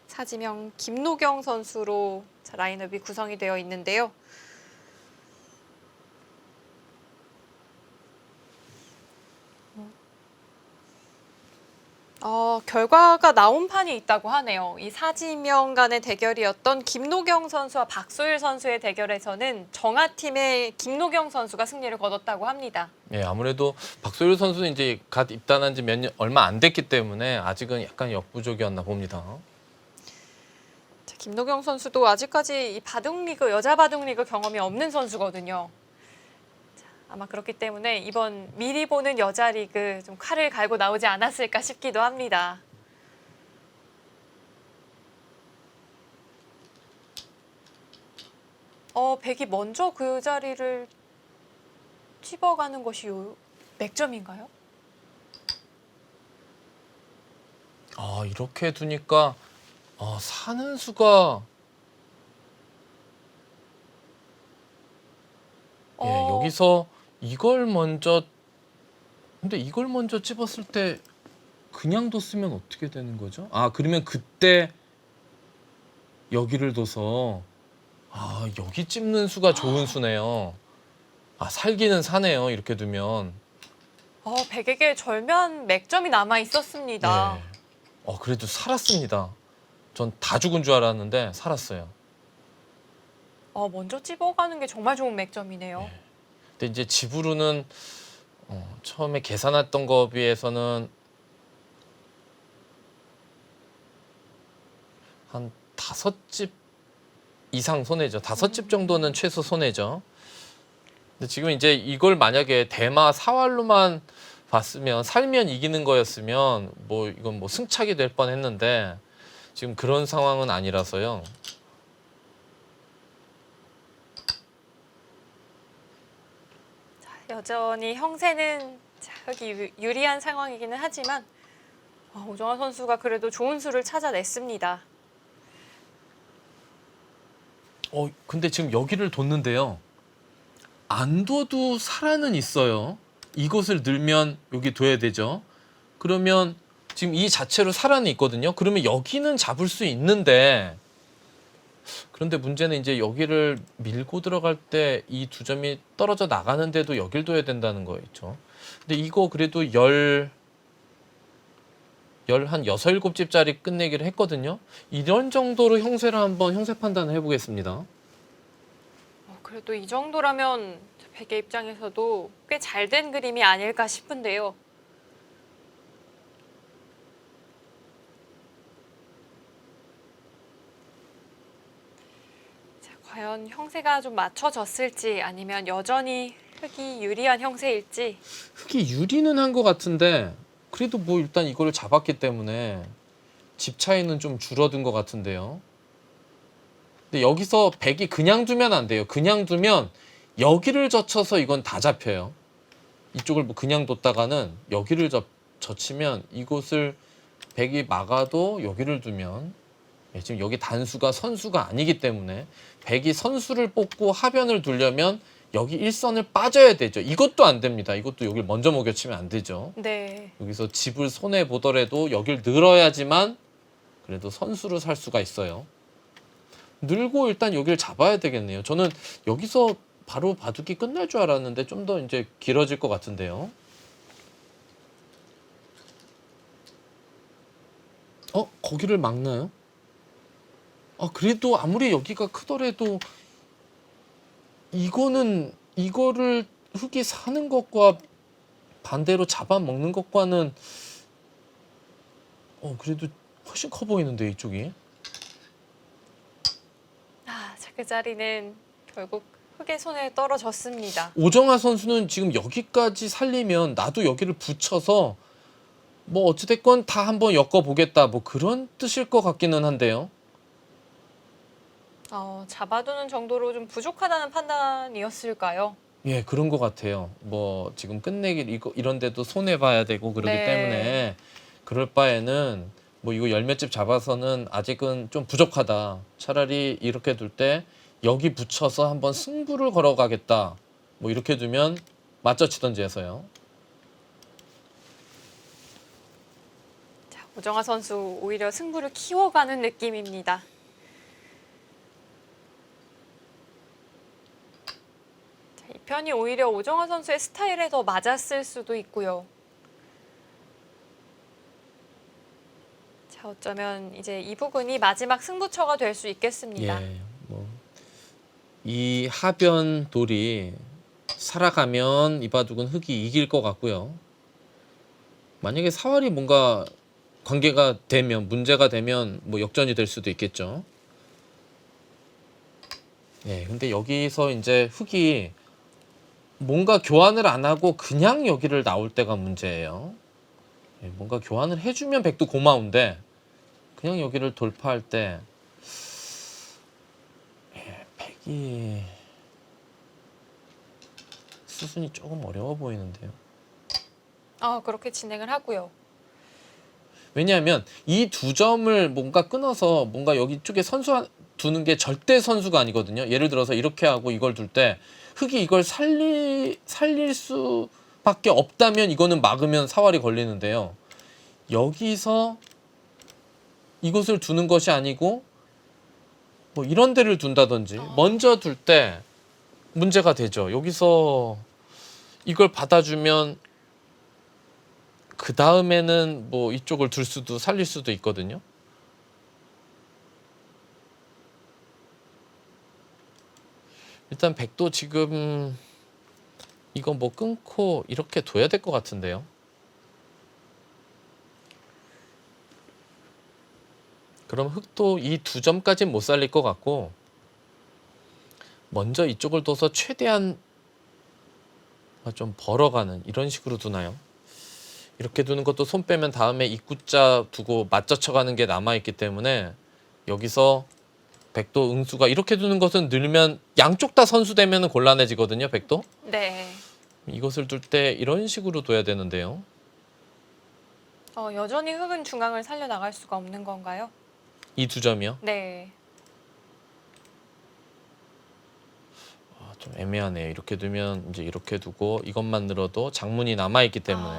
사지명 김노경 선수로 자, 라인업이 구성이 되어 있는데요. 결과가 나온 판이 있다고 하네요. 이 사지명 간의 대결이었던 김노경 선수와 박소율 선수의 대결에서는 정아팀의 김노경 선수가 승리를 거뒀다고 합니다. 예, 아무래도 박소율 선수는 이제 갓 입단한 지 얼마 안 됐기 때문에 아직은 약간 역부족이었나 봅니다. 자, 김노경 선수도 아직까지 이 바둑리그, 여자 바둑리그 경험이 없는 선수거든요. 아마 그렇기 때문에 이번 미리 보는 여자 리그 좀 칼을 갈고 나오지 않았을까 싶기도 합니다. 백이 먼저 그 자리를 찝어가는 것이 맥점인가요? 이렇게 두니까 사는 수가 여기서 근데 이걸 먼저 찝었을 때 그냥 뒀으면 어떻게 되는 거죠? 그러면 그때 여기를 둬서 여기 찝는 수가 좋은 수네요. 살기는 사네요. 이렇게 두면. 백에게 절묘한 맥점이 남아 있었습니다. 네. 그래도 살았습니다. 전 다 죽은 줄 알았는데 살았어요. 먼저 찝어가는 게 정말 좋은 맥점이네요. 네. 근데 이제 집으로는 처음에 계산했던 거에 비해서는 한 5집 이상 손해죠. 5집 정도는 최소 손해죠. 근데 지금 이제 이걸 만약에 대마 사활로만 봤으면 살면 이기는 거였으면 이건 승착이 될 뻔했는데 지금 그런 상황은 아니라서요. 자, 여전히 형세는 흙이 유리한 상황이기는 하지만 오정환 선수가 그래도 좋은 수를 찾아냈습니다. 근데 지금 여기를 뒀는데요. 안 둬도 살아는 있어요. 이곳을 늘면 여기 둬야 되죠. 그러면 지금 이 자체로 살아는 있거든요. 그러면 여기는 잡을 수 있는데, 그런데 문제는 이제 여기를 밀고 들어갈 때 이 두 점이 떨어져 나가는데도 여길 둬야 된다는 거 있죠. 근데 이거 그래도 한 6, 7집짜리 끝내기를 했거든요. 이런 정도로 형세를 한번 형세 판단을 해보겠습니다. 그래도 이 정도라면 백의 입장에서도 꽤 잘 된 그림이 아닐까 싶은데요. 자, 과연 형세가 좀 맞춰졌을지 아니면 여전히 흑이 유리한 형세일지. 흑이 유리는 한 것 같은데 그래도 뭐 일단 이거를 잡았기 때문에 집 차이는 좀 줄어든 것 같은데요. 근데 여기서 백이 그냥 두면 안 돼요. 그냥 두면 여기를 젖혀서 이건 다 잡혀요. 이쪽을 뭐 그냥 뒀다가는 여기를 젖히면 이곳을 백이 막아도 여기를 두면, 지금 여기 단수가 선수가 아니기 때문에 백이 선수를 뽑고 하변을 두려면 여기 일선을 빠져야 되죠. 이것도 안 됩니다. 이것도 여기를 먼저 먹여치면 안 되죠. 네. 여기서 집을 손해 보더라도 여길 늘어야지만 그래도 선수를 살 수가 있어요. 늘고 일단 여기를 잡아야 되겠네요. 저는 여기서 바로 바둑이 끝날 줄 알았는데 좀 더 이제 길어질 것 같은데요. 거기를 막나요? 그래도 아무리 여기가 크더라도 이거를 흑이 사는 것과 반대로 잡아먹는 것과는 그래도 훨씬 커 보이는데 이쪽이. 자, 그 자리는 결국 흑의 손에 떨어졌습니다. 오정아 선수는 지금 여기까지 살리면 나도 여기를 붙여서 뭐 어찌됐건 다 한번 엮어보겠다 뭐 그런 뜻일 것 같기는 한데요. 잡아두는 정도로 좀 부족하다는 판단이었을까요? 예, 그런 것 같아요. 뭐 지금 끝내기 이런 데도 손해 봐야 되고 그러기 네. 때문에 그럴 바에는 뭐 이거 열 몇 집 잡아서는 아직은 좀 부족하다. 차라리 이렇게 둘 때 여기 붙여서 한번 승부를 걸어가겠다. 뭐 이렇게 두면 맞저치던지 해서요. 자, 오정아 선수 오히려 승부를 키워가는 느낌입니다. 자, 이 편이 오히려 오정아 선수의 스타일에 더 맞았을 수도 있고요. 자, 어쩌면 이제 이 부분이 마지막 승부처가 될 수 있겠습니다. 예, 뭐 이 하변 돌이 살아가면 이 바둑은 흑이 이길 것 같고요. 만약에 사활이 뭔가 관계가 되면 문제가 되면 뭐 역전이 될 수도 있겠죠. 예, 근데 여기서 이제 흑이 뭔가 교환을 안 하고 그냥 여기를 나올 때가 문제예요. 예, 뭔가 교환을 해주면 백도 고마운데 그냥 여기를 돌파할 때 백이 수순이 조금 어려워 보이는데요. 그렇게 진행을 하고요. 왜냐하면 이 두 점을 뭔가 끊어서 뭔가 여기 쪽에 선수 두는 게 절대 선수가 아니거든요. 예를 들어서 이렇게 하고 이걸 둘 때 흑이 이걸 살릴 수밖에 없다면 이거는 막으면 사활이 걸리는데요. 여기서 이곳을 두는 것이 아니고 뭐 이런 데를 둔다든지 먼저 둘 때 문제가 되죠. 여기서 이걸 받아주면 그 다음에는 뭐 이쪽을 둘 수도 살릴 수도 있거든요. 일단 백도 지금 이거 뭐 끊고 이렇게 둬야 될 것 같은데요. 그럼 흑도 이 두 점까지는 못 살릴 것 같고 먼저 이쪽을 둬서 최대한 좀 벌어가는 이런 식으로 두나요? 이렇게 두는 것도 손 빼면 다음에 입구자 두고 맞젖혀가는 게 남아있기 때문에 여기서 백도 응수가 이렇게 두는 것은 늘면 양쪽 다 선수 되면 곤란해지거든요. 백도. 네. 이것을 둘 때 이런 식으로 둬야 되는데요. 여전히 흑은 중앙을 살려나갈 수가 없는 건가요? 이 두 점이요? 네. 좀 애매하네요. 이렇게 두면 이제 이렇게 두고 이것만 늘어도 장문이 남아 있기 때문에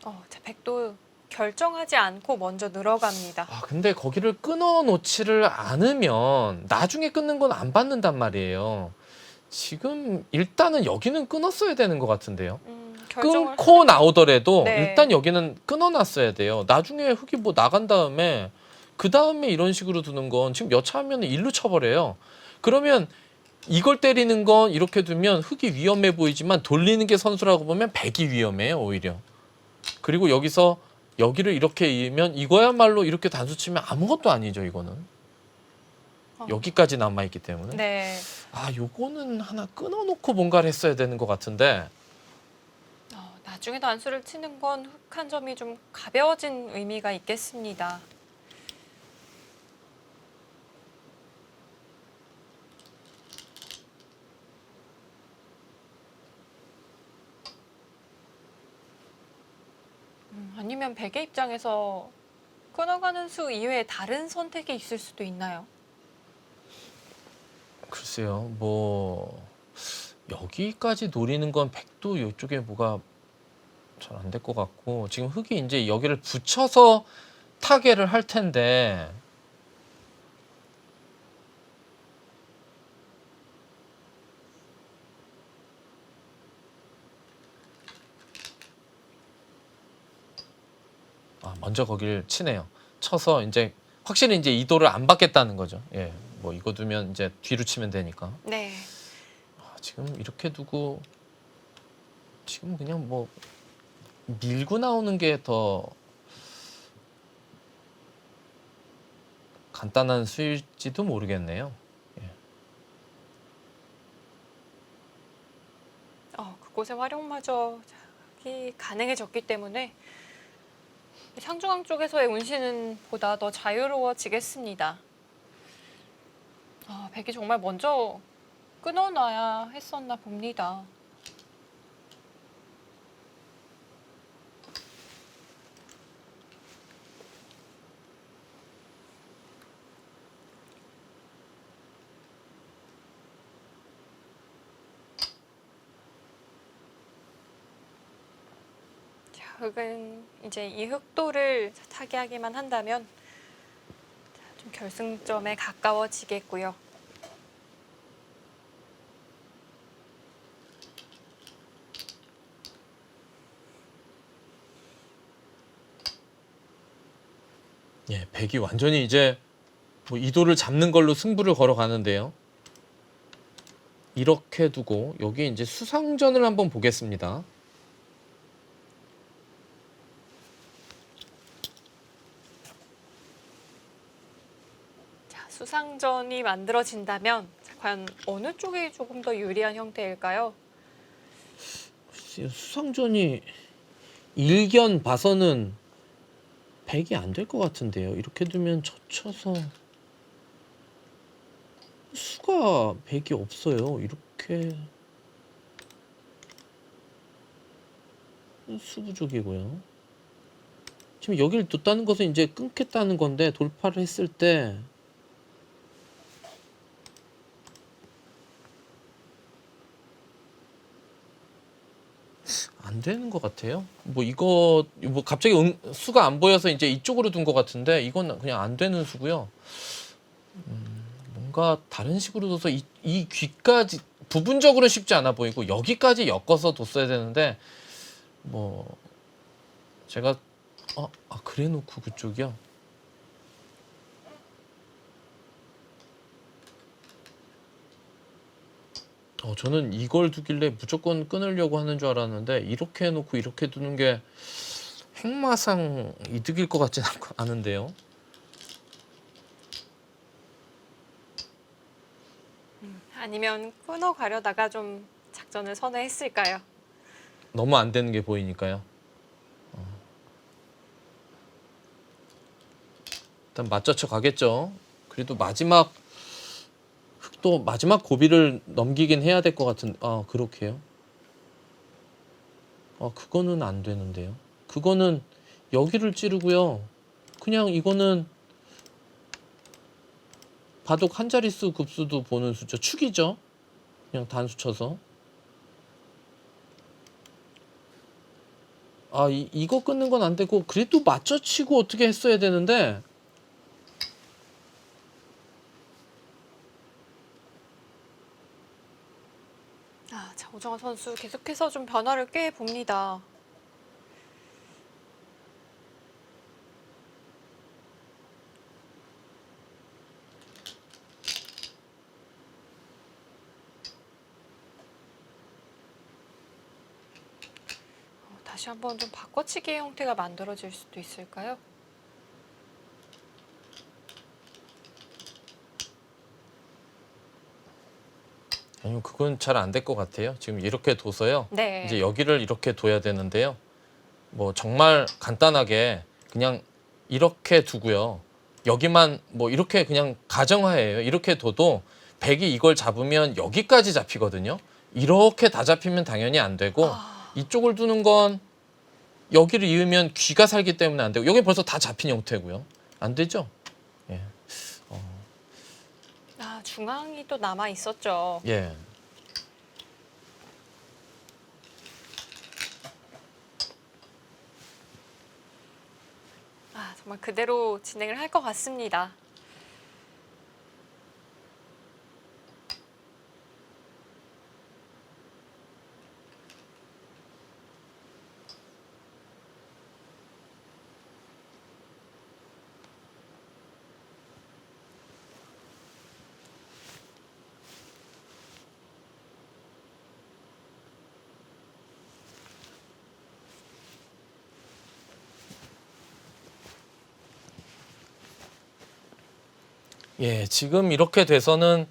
아, 자, 백도 결정하지 않고 먼저 늘어갑니다. 근데 거기를 끊어 놓지를 않으면 나중에 끊는 건 안 받는단 말이에요. 지금 일단은 여기는 끊었어야 되는 것 같은데요. 결정을 끊고 나오더라도 네. 일단 여기는 끊어놨어야 돼요. 나중에 흑이 뭐 나간 다음에 그 다음에 이런 식으로 두는 건 지금 여차하면 일로 쳐버려요. 그러면 이걸 때리는 건 이렇게 두면 흑이 위험해 보이지만 돌리는 게 선수라고 보면 백이 위험해요 오히려. 그리고 여기서 여기를 이렇게 이으면 이거야말로 이렇게 단수 치면 아무것도 아니죠 이거는. 여기까지 남아있기 때문에. 네. 요거는 하나 끊어놓고 뭔가를 했어야 되는 것 같은데. 나중에 단수를 치는 건 흑 한 점이 좀 가벼워진 의미가 있겠습니다. 아니면 백의 입장에서 끊어가는 수 이외에 다른 선택이 있을 수도 있나요? 글쎄요, 뭐 여기까지 노리는 건 백도 이쪽에 뭐가 잘 안 될 것 같고 지금 흑이 이제 여기를 붙여서 타개를 할 텐데 먼저 거기를 치네요. 쳐서 이제 확실히 이제 이도를 안 받겠다는 거죠. 예, 뭐 이거 두면 이제 뒤로 치면 되니까. 네. 지금 이렇게 두고 지금 그냥 뭐 밀고 나오는 게 더 간단한 수일지도 모르겠네요. 그곳의 활용마저 가능해졌기 때문에 상중앙 쪽에서의 운신은 보다 더 자유로워지겠습니다. 백이 정말 먼저 끊어놔야 했었나 봅니다. 흑은 이제 이 흑도를 타개하기만 한다면 좀 결승점에 가까워지겠고요. 예, 백이 완전히 이제 뭐 이도를 잡는 걸로 승부를 걸어가는데요. 이렇게 두고 여기 이제 수상전을 한번 보겠습니다. 수상전이 만들어진다면 과연 어느 쪽이 조금 더 유리한 형태일까요? 수상전이 일견 봐서는 백이 안 될 것 같은데요. 이렇게 두면 젖혀서 수가 백이 없어요. 이렇게 수부족이고요. 지금 여기를 뒀다는 것은 이제 끊겠다는 건데 돌파를 했을 때 안 되는 것 같아요. 뭐 이거 뭐 갑자기 수가 안 보여서 이제 이쪽으로 둔 것 같은데 이건 그냥 안 되는 수고요. 뭔가 다른 식으로 둬서 이 귀까지 부분적으로 쉽지 않아 보이고 여기까지 엮어서 뒀어야 되는데 뭐 제가 그래놓고 그쪽이요. 저는 이걸 두길래 무조건 끊으려고 하는 줄 알았는데 이렇게 해놓고 이렇게 두는 게 행마상 이득일 것 같진 않은데요. 아니면 끊어가려다가 좀 작전을 선회했을까요? 너무 안 되는 게 보이니까요. 일단 맞춰쳐 가겠죠. 그래도 마지막 또 마지막 고비를 넘기긴 해야 될 것 같은. 아 그렇게요? 그거는 안 되는데요. 그거는 여기를 찌르고요. 그냥 이거는 바둑 한 자릿수 급수도 보는 수죠. 축이죠. 그냥 단수 쳐서. 이거 끊는 건 안 되고 그래도 맞춰치고 어떻게 했어야 되는데. 자, 오정환 선수 계속해서 좀 변화를 꽤 봅니다. 다시 한번 좀 바꿔치기의 형태가 만들어질 수도 있을까요? 아니요, 그건 잘 안 될 것 같아요. 지금 이렇게 둬서요. 네. 이제 여기를 이렇게 둬야 되는데요. 뭐 정말 간단하게 그냥 이렇게 두고요. 여기만 뭐 이렇게 그냥 가정하에요. 이렇게 둬도 백이 이걸 잡으면 여기까지 잡히거든요. 이렇게 다 잡히면 당연히 안 되고 이쪽을 두는 건 여기를 이으면 귀가 살기 때문에 안 되고 여기 벌써 다 잡힌 형태고요. 안 되죠? 예. 중앙이 또 남아 있었죠. 예. 정말 그대로 진행을 할 것 같습니다. 예, 지금 이렇게 돼서는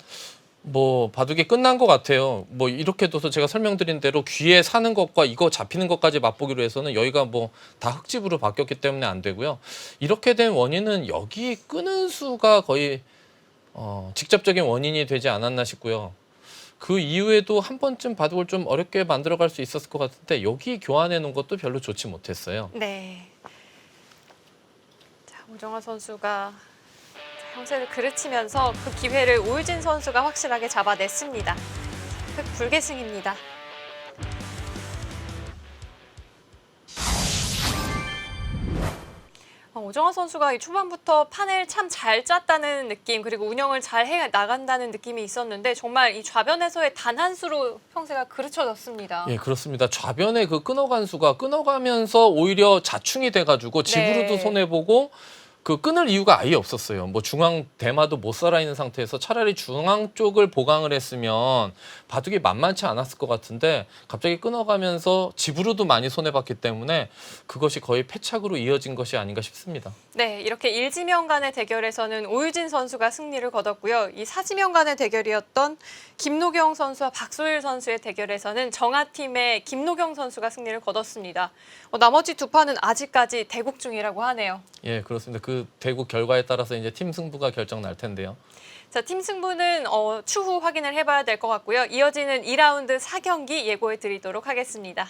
뭐 바둑이 끝난 것 같아요. 뭐 이렇게 둬서 제가 설명드린 대로 귀에 사는 것과 이거 잡히는 것까지 맛보기로 해서는 여기가 뭐 다 흙집으로 바뀌었기 때문에 안 되고요. 이렇게 된 원인은 여기 끄는 수가 거의 직접적인 원인이 되지 않았나 싶고요. 그 이후에도 한 번쯤 바둑을 좀 어렵게 만들어갈 수 있었을 것 같은데 여기 교환해 놓은 것도 별로 좋지 못했어요. 네. 자, 오정환 선수가 형세를 그르치면서 그 기회를 오유진 선수가 확실하게 잡아냈습니다. 흑불계승입니다. 오정환 선수가 이 초반부터 판을 참 잘 짰다는 느낌, 그리고 운영을 잘 해 나간다는 느낌이 있었는데 정말 이 좌변에서의 단 한 수로 형세가 그르쳐졌습니다. 예, 그렇습니다. 좌변에 그 끊어간 수가 끊어가면서 오히려 자충이 돼가지고 집으로도 네. 손해보고 그 끊을 이유가 아예 없었어요. 뭐 중앙 대마도 못 살아있는 상태에서 차라리 중앙 쪽을 보강을 했으면 바둑이 만만치 않았을 것 같은데 갑자기 끊어가면서 집으로도 많이 손해봤기 때문에 그것이 거의 패착으로 이어진 것이 아닌가 싶습니다. 네, 이렇게 일지명 간의 대결에서는 오유진 선수가 승리를 거뒀고요. 이 사지명 간의 대결이었던 김노경 선수와 박소율 선수의 대결에서는 정하팀의 김노경 선수가 승리를 거뒀습니다. 나머지 두 판은 아직까지 대국 중이라고 하네요. 예, 그렇습니다. 그 대국 결과에 따라서 이제 팀 승부가 결정 날 텐데요. 자, 팀 승부는 추후 확인을 해봐야 될 것 같고요. 이어지는 2라운드 4경기 예고해 드리도록 하겠습니다.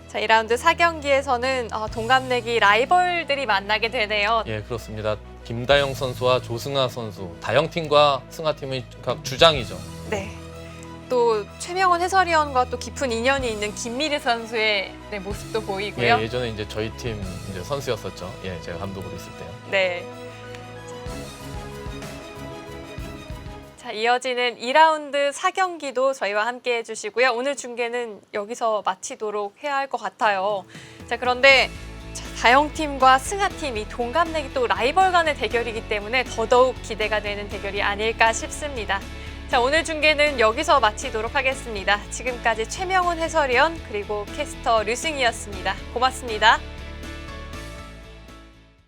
자, 2라운드 4경기에서는 동갑내기 라이벌들이 만나게 되네요. 예, 그렇습니다. 김다영 선수와 조승아 선수, 다영팀과 승아팀의 각 주장이죠. 네. 또 최명원 해설위원과 또 깊은 인연이 있는 김미르 선수의 모습도 보이고요. 예, 예전에 이제 저희 팀 이제 선수였었죠. 예, 제가 감독으로 있을 때요. 네. 자, 이어지는 2라운드 4경기도 저희와 함께 해주시고요. 오늘 중계는 여기서 마치도록 해야 할 것 같아요. 자, 그런데 다영팀과 승하팀, 이 동갑내기 또 라이벌 간의 대결이기 때문에 더더욱 기대가 되는 대결이 아닐까 싶습니다. 자, 오늘 중계는 여기서 마치도록 하겠습니다. 지금까지 최명훈 해설위원 그리고 캐스터 류승희였습니다. 고맙습니다.